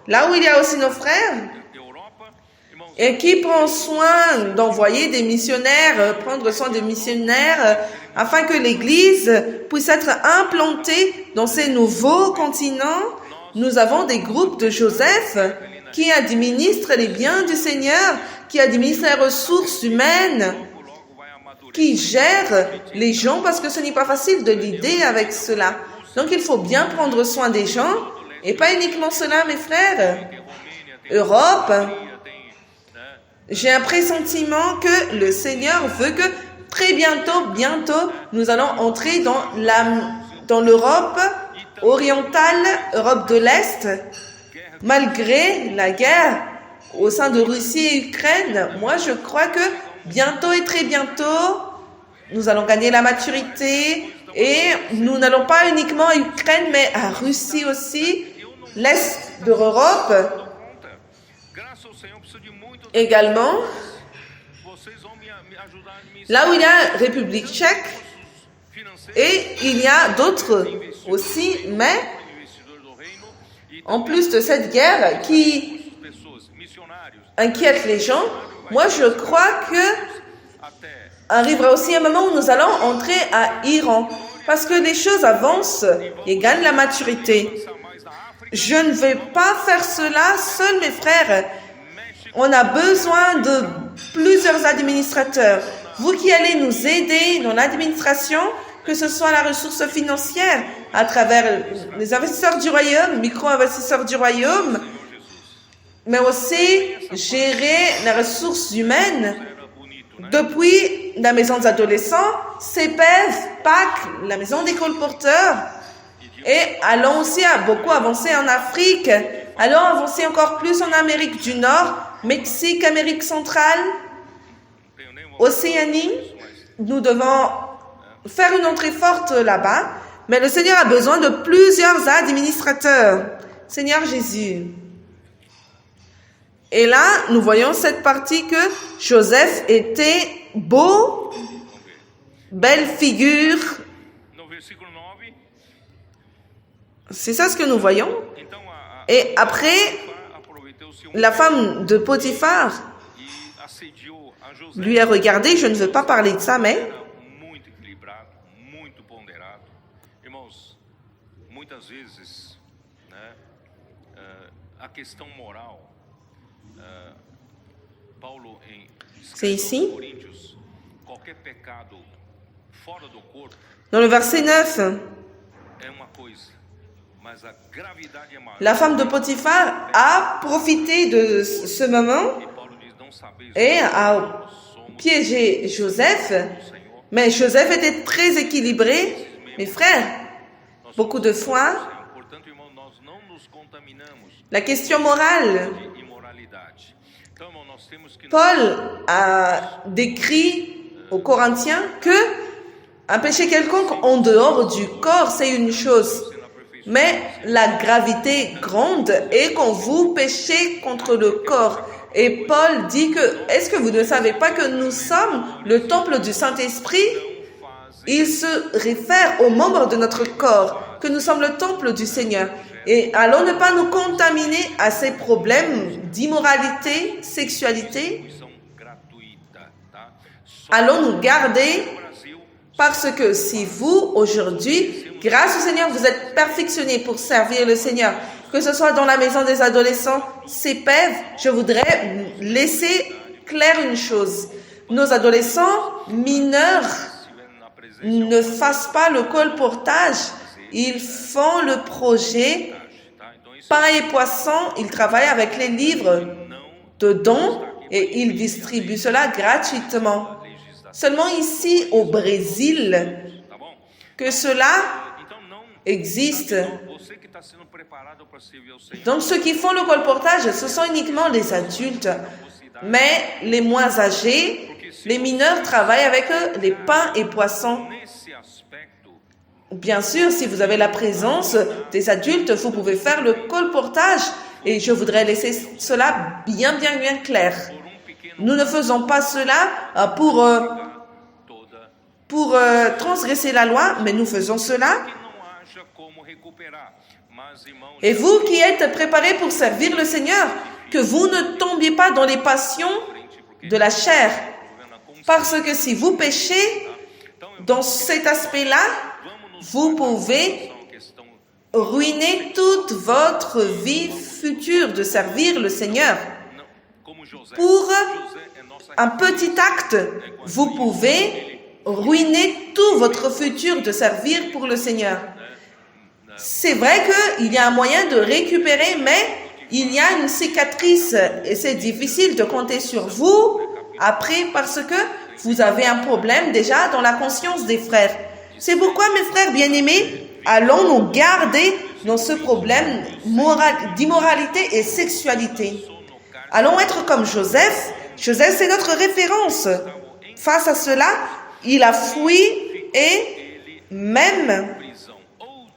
B: là où il y a aussi nos frères,
A: Europa, irmãos,
B: et qui prend soin d'envoyer des missionnaires, prendre soin des missionnaires, afin que l'Église puisse être implantée dans ces nouveaux continents. Nous avons des groupes de Joseph qui administrent les biens du Seigneur, qui administrent les ressources humaines,
A: logo vai amadurecer.
B: qui gèrent les gens, parce que ce n'est pas facile de l'idée avec cela. Donc il faut bien prendre soin des gens, et pas uniquement cela, mes frères. Europe,
A: Tem, né?
B: j'ai un pressentiment que le Seigneur veut que très bientôt, nous allons entrer dans l'Europe orientale, Europe de l'Est, malgré la guerre au sein de Russie et Ukraine. Moi, je crois que bientôt et très bientôt, nous allons gagner la maturité et nous n'allons pas uniquement à Ukraine, mais à Russie aussi, l'Est de l'Europe
A: Conta. Graças ao Senhor, preciso de muito.
B: également.
A: Vocês vão me ajudar a administrar
B: Là où il y a République tchèque
A: financeiros,
B: et il y a d'autres aussi, mais
A: investidores do reino e
B: en plus de cette guerre qui
A: pessoas, missionários,
B: inquiète les gens, moi je crois que
A: até
B: arrivera aussi un moment où nous allons entrer à Iran parce que les choses avancent et gagnent la maturité.
A: mais na África,
B: Je ne vais pas faire cela seul, mes frères. On a besoin de plusieurs administrateurs. Vous qui allez nous aider dans l'administration, que ce soit la ressource financière à travers les investisseurs du royaume, micro-investisseurs du royaume, mais aussi gérer les ressources humaines
A: era bonito, né?
B: depuis la maison des adolescents, CPEV, PAC, la maison des colporteurs. Et allons aussi à beaucoup avancer en Afrique. Allons avancer encore plus en Amérique du Nord, Mexique, Amérique centrale,
A: Não tenho nem uma
B: Océanie. Nous devons faire une entrée forte là-bas. Mais le Seigneur a besoin de plusieurs administrateurs. Seigneur Jésus. Et là, nous voyons cette partie que Joseph était beau, belle figure.
A: no versículo 9.
B: C'est ça ce que nous voyons.
A: Então
B: Et après,
A: aproveitou o seu
B: la femme de Potiphar
A: e assediou a José.
B: lui a regardé. Je ne veux pas parler de ça, mais
A: Era muito equilibrado, muito ponderado. Irmãos, muitas vezes, né, a questão moral, Paulo
B: C'est ici.
A: aos Coríntios, qualquer pecado fora do corpo
B: dans le verset 9,
A: é uma coisa, mas a gravidade é maior.
B: la femme de Potiphar a profité de ce moment
A: E Paulo diz, não sabeis
B: et
A: nós
B: a
A: somos
B: piégé Joseph.
A: do Senhor.
B: Mais Joseph était très équilibré. Mes frères, beaucoup de fois,
A: Portanto, irmão, nós não nos contaminamos
B: la question morale.
A: de imoralidade. Então, irmão, nós temos que
B: Paul a décrit aux Corinthiens que un péché quelconque en dehors du corps, c'est une chose. Mais la gravité grande est quand vous péchez contre le corps. Et Paul dit que, est-ce que vous ne savez pas que nous sommes le temple du Saint-Esprit? Il se réfère aux membres de notre corps, que nous sommes le temple du Seigneur. Et allons ne pas nous contaminer à ces problèmes d'immoralité, sexualité.
A: são gratuita, tá? Só
B: Allons nous garder
A: no Brasil,
B: parce que si vous, aujourd'hui, grâce au Seigneur, vous êtes perfectionnés pour servir le Seigneur, que ce soit dans la maison des adolescents, CPEV, je voudrais laisser clair une chose. Nos adolescents mineurs
A: estiver na presença,
B: ne fassent pas le colportage, ils font le projet.
A: tá? Então, isso
B: Pain et poisson, ils travaillent avec les livres
A: não
B: de dons et ils distribuent cela gratuitement.
A: legislar
B: seulement ici au Brésil
A: tá bom?
B: que cela
A: Então não
B: existe.
A: você que está sendo preparado para servir ao Senhor.
B: Donc ceux qui font le colportage, ce sont uniquement les adultes. Mais les moins âgés, les mineurs travaillent avec eux, les pains et poissons.
A: Nesse aspecto,
B: Bien sûr, si vous avez la présence des adultes, vous pouvez faire le colportage. Et je voudrais laisser cela bien clair.
A: por pequeno
B: Nous ne faisons pas cela pour transgresser la loi, mais nous faisons cela.
A: que não haja como recuperar. Mas, irmãos,
B: Et vous qui êtes préparés pour servir le Seigneur, que vous ne tombiez pas dans les passions de la chair. Parce que si vous péchez dans cet aspect-là, vous pouvez ruiner toute votre vie future de servir le Seigneur.
A: como José,
B: Pour
A: José é nossa
B: un petit acte, vous pouvez ruiner tout votre futur de servir pour le Seigneur. C'est vrai qu'il y a un moyen de récupérer, mais il y a une cicatrice et c'est difficile de compter sur vous après parce que vous avez un problème déjà dans la conscience des frères. C'est pourquoi, mes frères bien-aimés, allons nous garder dans ce problème d'immoralité et sexualité. Allons être comme Joseph. Joseph, c'est notre référence. Face à cela, il a fui et même
A: prisão.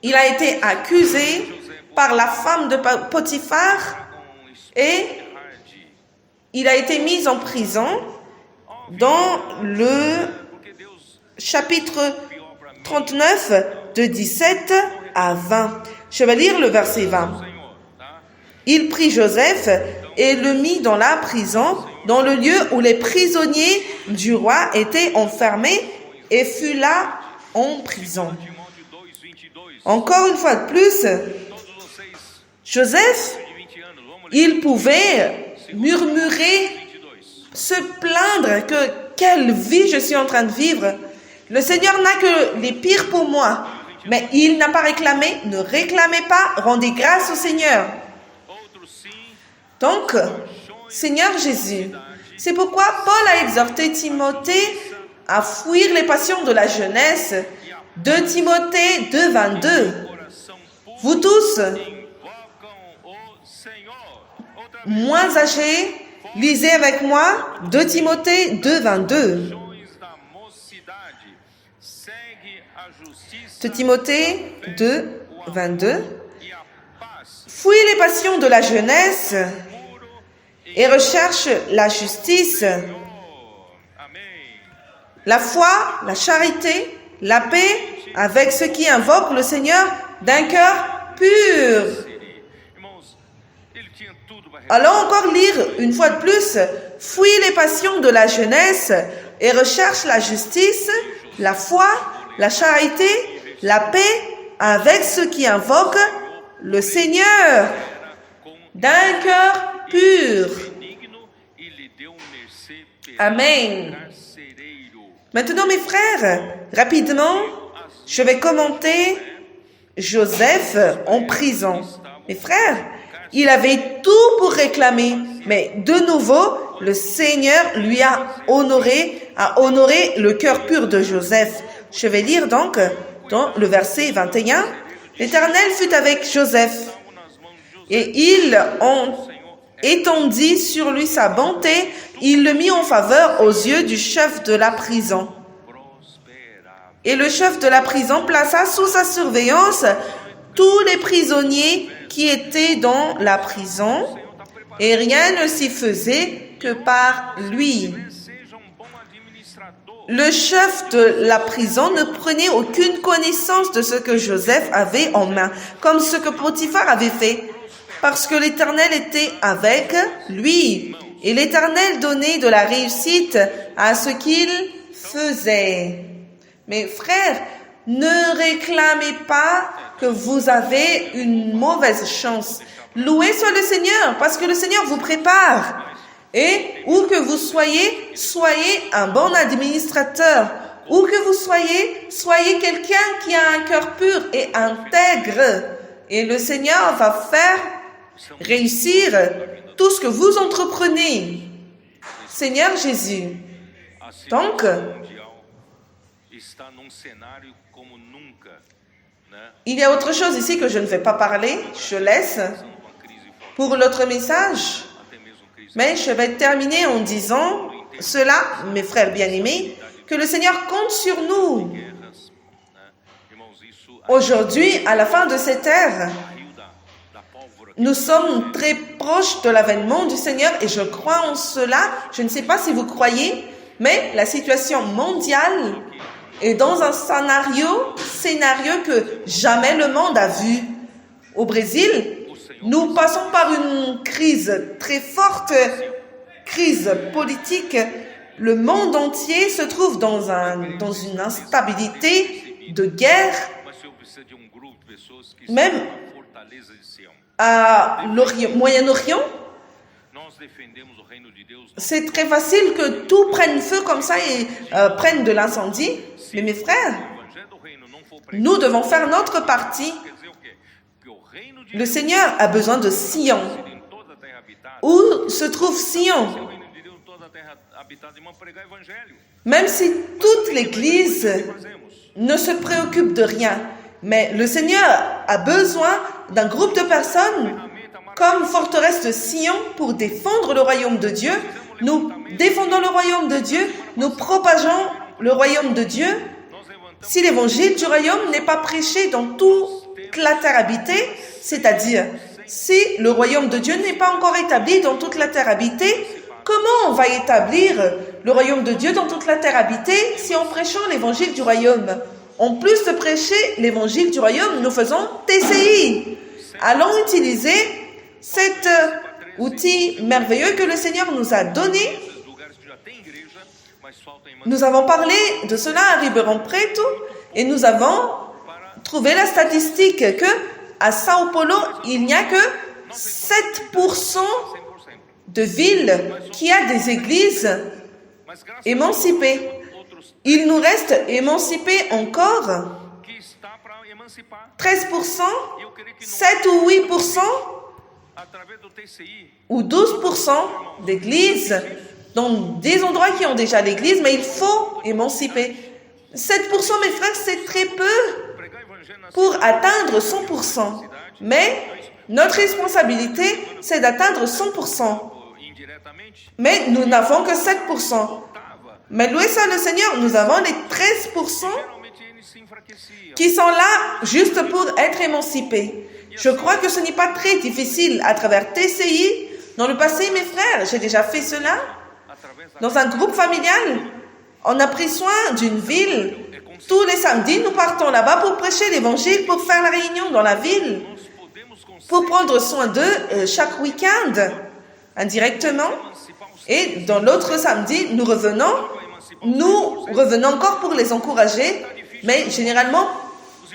B: il a été accusé par la femme de Potiphar et il a été mis en prison dans le chapitre 39 de 17 à 20. Je vais lire le verset 20. Il prit Joseph et le mit dans la prison, dans le lieu où les prisonniers du roi étaient enfermés et fut là en prison. Encore une fois de plus, Joseph, il pouvait murmurer, se plaindre que quelle vie je suis en train de vivre. Le Seigneur n'a que les pires pour moi. Mais il n'a pas réclamé, ne réclamez pas, rendez grâce au Seigneur. Donc, Seigneur Jésus, c'est pourquoi Paul a exhorté Timothée à fuir les passions de la jeunesse. 2 Timothée 2, 22. Vous tous, moins âgés, lisez avec moi 2 Timothée 2, 22. 2 Timothée 2, 22. Fuis les passions de la jeunesse et recherche la justice, la foi, la charité, la paix avec ceux qui invoquent le Seigneur d'un cœur pur. Allons encore lire une fois de plus. Fuis les passions de la jeunesse et recherche la justice, la foi, la charité, la paix avec ceux qui invoquent le Seigneur d'un cœur pur. Amen. Maintenant, mes frères, rapidement, je vais commenter Joseph en prison. Mes frères, il avait tout pour réclamer, mais de nouveau, le Seigneur lui a honoré le cœur pur de Joseph. Je vais lire donc dans le verset 21. L'Éternel fut avec Joseph, et il en étendit sur lui sa bonté, il le mit en faveur aux yeux du chef de la prison. Et le chef de la prison plaça sous sa surveillance tous les prisonniers qui étaient dans la prison, et rien ne s'y faisait que par lui. Le chef de la prison ne prenait aucune connaissance de ce que Joseph avait en main, comme ce que Potiphar avait fait, parce que l'Éternel était avec lui, et l'Éternel donnait de la réussite à ce qu'il faisait. Mes frères, ne réclamez pas que vous avez une mauvaise chance. Louez soit le Seigneur, parce que le Seigneur vous prépare. Et où que vous soyez, soyez un bon administrateur. Où que vous soyez, soyez quelqu'un qui a un cœur pur et intègre. Et le Seigneur va faire réussir tout ce que vous entreprenez. Seigneur Jésus, Donc, il y a autre chose ici que je ne vais pas parler, je laisse pour l'autre message, mais je vais terminer en disant cela, mes frères bien-aimés, que le Seigneur compte sur nous. Aujourd'hui, à la fin de cette ère, nous sommes très proches de l'avènement du Seigneur et je crois en cela. Je ne sais pas si vous croyez, mais la situation mondiale est dans un scénario que jamais le monde a vu. Au Brésil, nous passons par une crise très forte, crise politique. Le monde entier se trouve dans une instabilité de guerre. Même à Moyen-Orient, c'est très facile que tout prenne feu comme ça et prenne de l'incendie. Mais mes frères, nous devons faire notre partie. Le Seigneur a besoin de Sion. Où se trouve Sion? Même si toute l'Église ne se préoccupe de rien, mais le Seigneur a besoin d'un groupe de personnes comme forteresse de Sion pour défendre le royaume de Dieu. Nous défendons le royaume de Dieu, nous propageons le royaume de Dieu. Si l'évangile du royaume n'est pas prêché dans toute la terre habitée, c'est-à-dire si le royaume de Dieu n'est pas encore établi dans toute la terre habitée, comment on va établir le royaume de Dieu dans toute la terre habitée si en prêchant l'évangile du royaume? En plus de prêcher l'évangile du royaume, nous faisons TCI. Allons utiliser cet outil merveilleux que le Seigneur nous a donné. Nous avons parlé de cela à Ribeirão Preto et nous avons trouvé la statistique que à Sao Paulo, il n'y a que 7% de villes qui a des églises émancipées. Il nous reste émancipés encore 13%, 7 ou 8% ou 12% d'églises dans des endroits qui ont déjà l'église, mais il faut émanciper. 7%, mes frères, c'est très peu pour atteindre 100%. Mais notre responsabilité, c'est d'atteindre 100%. Mais nous n'avons que 7%. Mais loué soit le Seigneur, nous avons les 13% qui sont là juste pour être émancipés. Je crois que ce n'est pas très difficile à travers TCI. Dans le passé, mes frères, j'ai déjà fait cela. Dans un groupe familial, on a pris soin d'une ville. Tous les samedis, nous partons là-bas pour prêcher l'évangile, pour faire la réunion dans la ville, pour prendre soin d'eux chaque week-end, indirectement. Et dans l'autre samedi, nous revenons encore pour les encourager, mais généralement,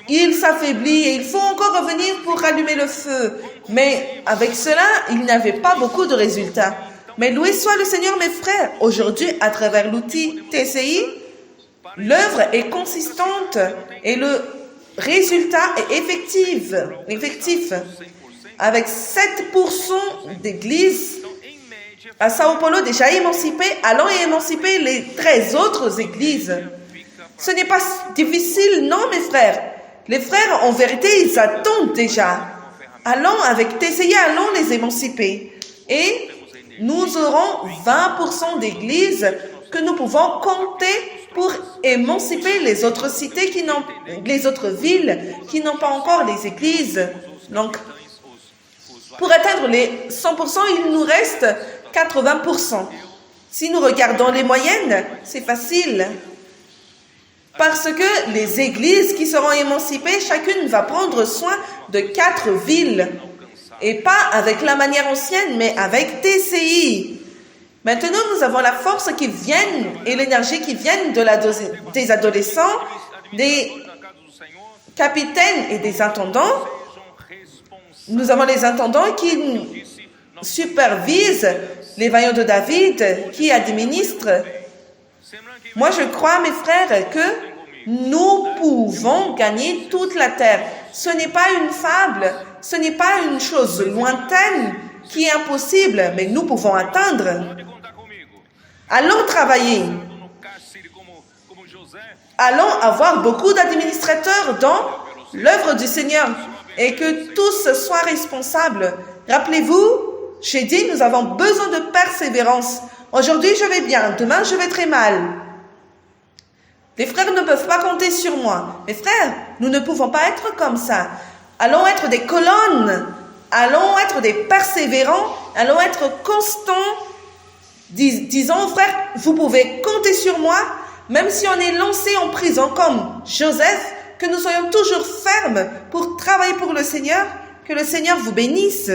B: il s'affaiblit et il faut encore revenir pour rallumer le feu. Mais avec cela, il n'y avait pas beaucoup de résultats. Mais loué soit le Seigneur, mes frères. Aujourd'hui, à travers l'outil TCI, l'œuvre est consistante et le résultat est effectif. Avec 7% d'églises à Sao Paulo déjà émancipées, allons émanciper les 13 autres églises. Ce n'est pas difficile, non, mes frères. Les frères, en vérité, ils attendent déjà. Allons avec TCI, allons les émanciper. Et nous aurons 20% d'églises que nous pouvons compter pour émanciper les autres cités les autres villes qui n'ont pas encore les églises. Donc, pour atteindre les 100%, il nous reste 80%. Si nous regardons les moyennes, c'est facile. Parce que les églises qui seront émancipées, chacune va prendre soin de 4 villes. Et pas avec la manière ancienne, mais avec TCI. Maintenant, nous avons la force qui vient et l'énergie qui viennent des adolescents, des capitaines et des intendants. Nous avons les intendants qui supervisent les vaillants de David, qui administrent. Moi, je crois, mes frères, que nous pouvons gagner toute la terre. Ce n'est pas une fable, ce n'est pas une chose lointaine qui est impossible, mais nous pouvons atteindre. Allons travailler. allons avoir beaucoup d'administrateurs dans l'œuvre du Seigneur et que tous soient responsables. Rappelez-vous, j'ai dit, nous avons besoin de persévérance. Aujourd'hui, je vais bien. Demain, je vais très mal. Les frères ne peuvent pas compter sur moi. Mes frères, nous ne pouvons pas être comme ça. Allons être des colonnes. Allons être des persévérants. Allons être constants. Disons aux frères, vous pouvez compter sur moi, même si on est lancé en prison comme Joseph, que nous soyons toujours fermes pour travailler pour le Seigneur. Que le Seigneur vous bénisse.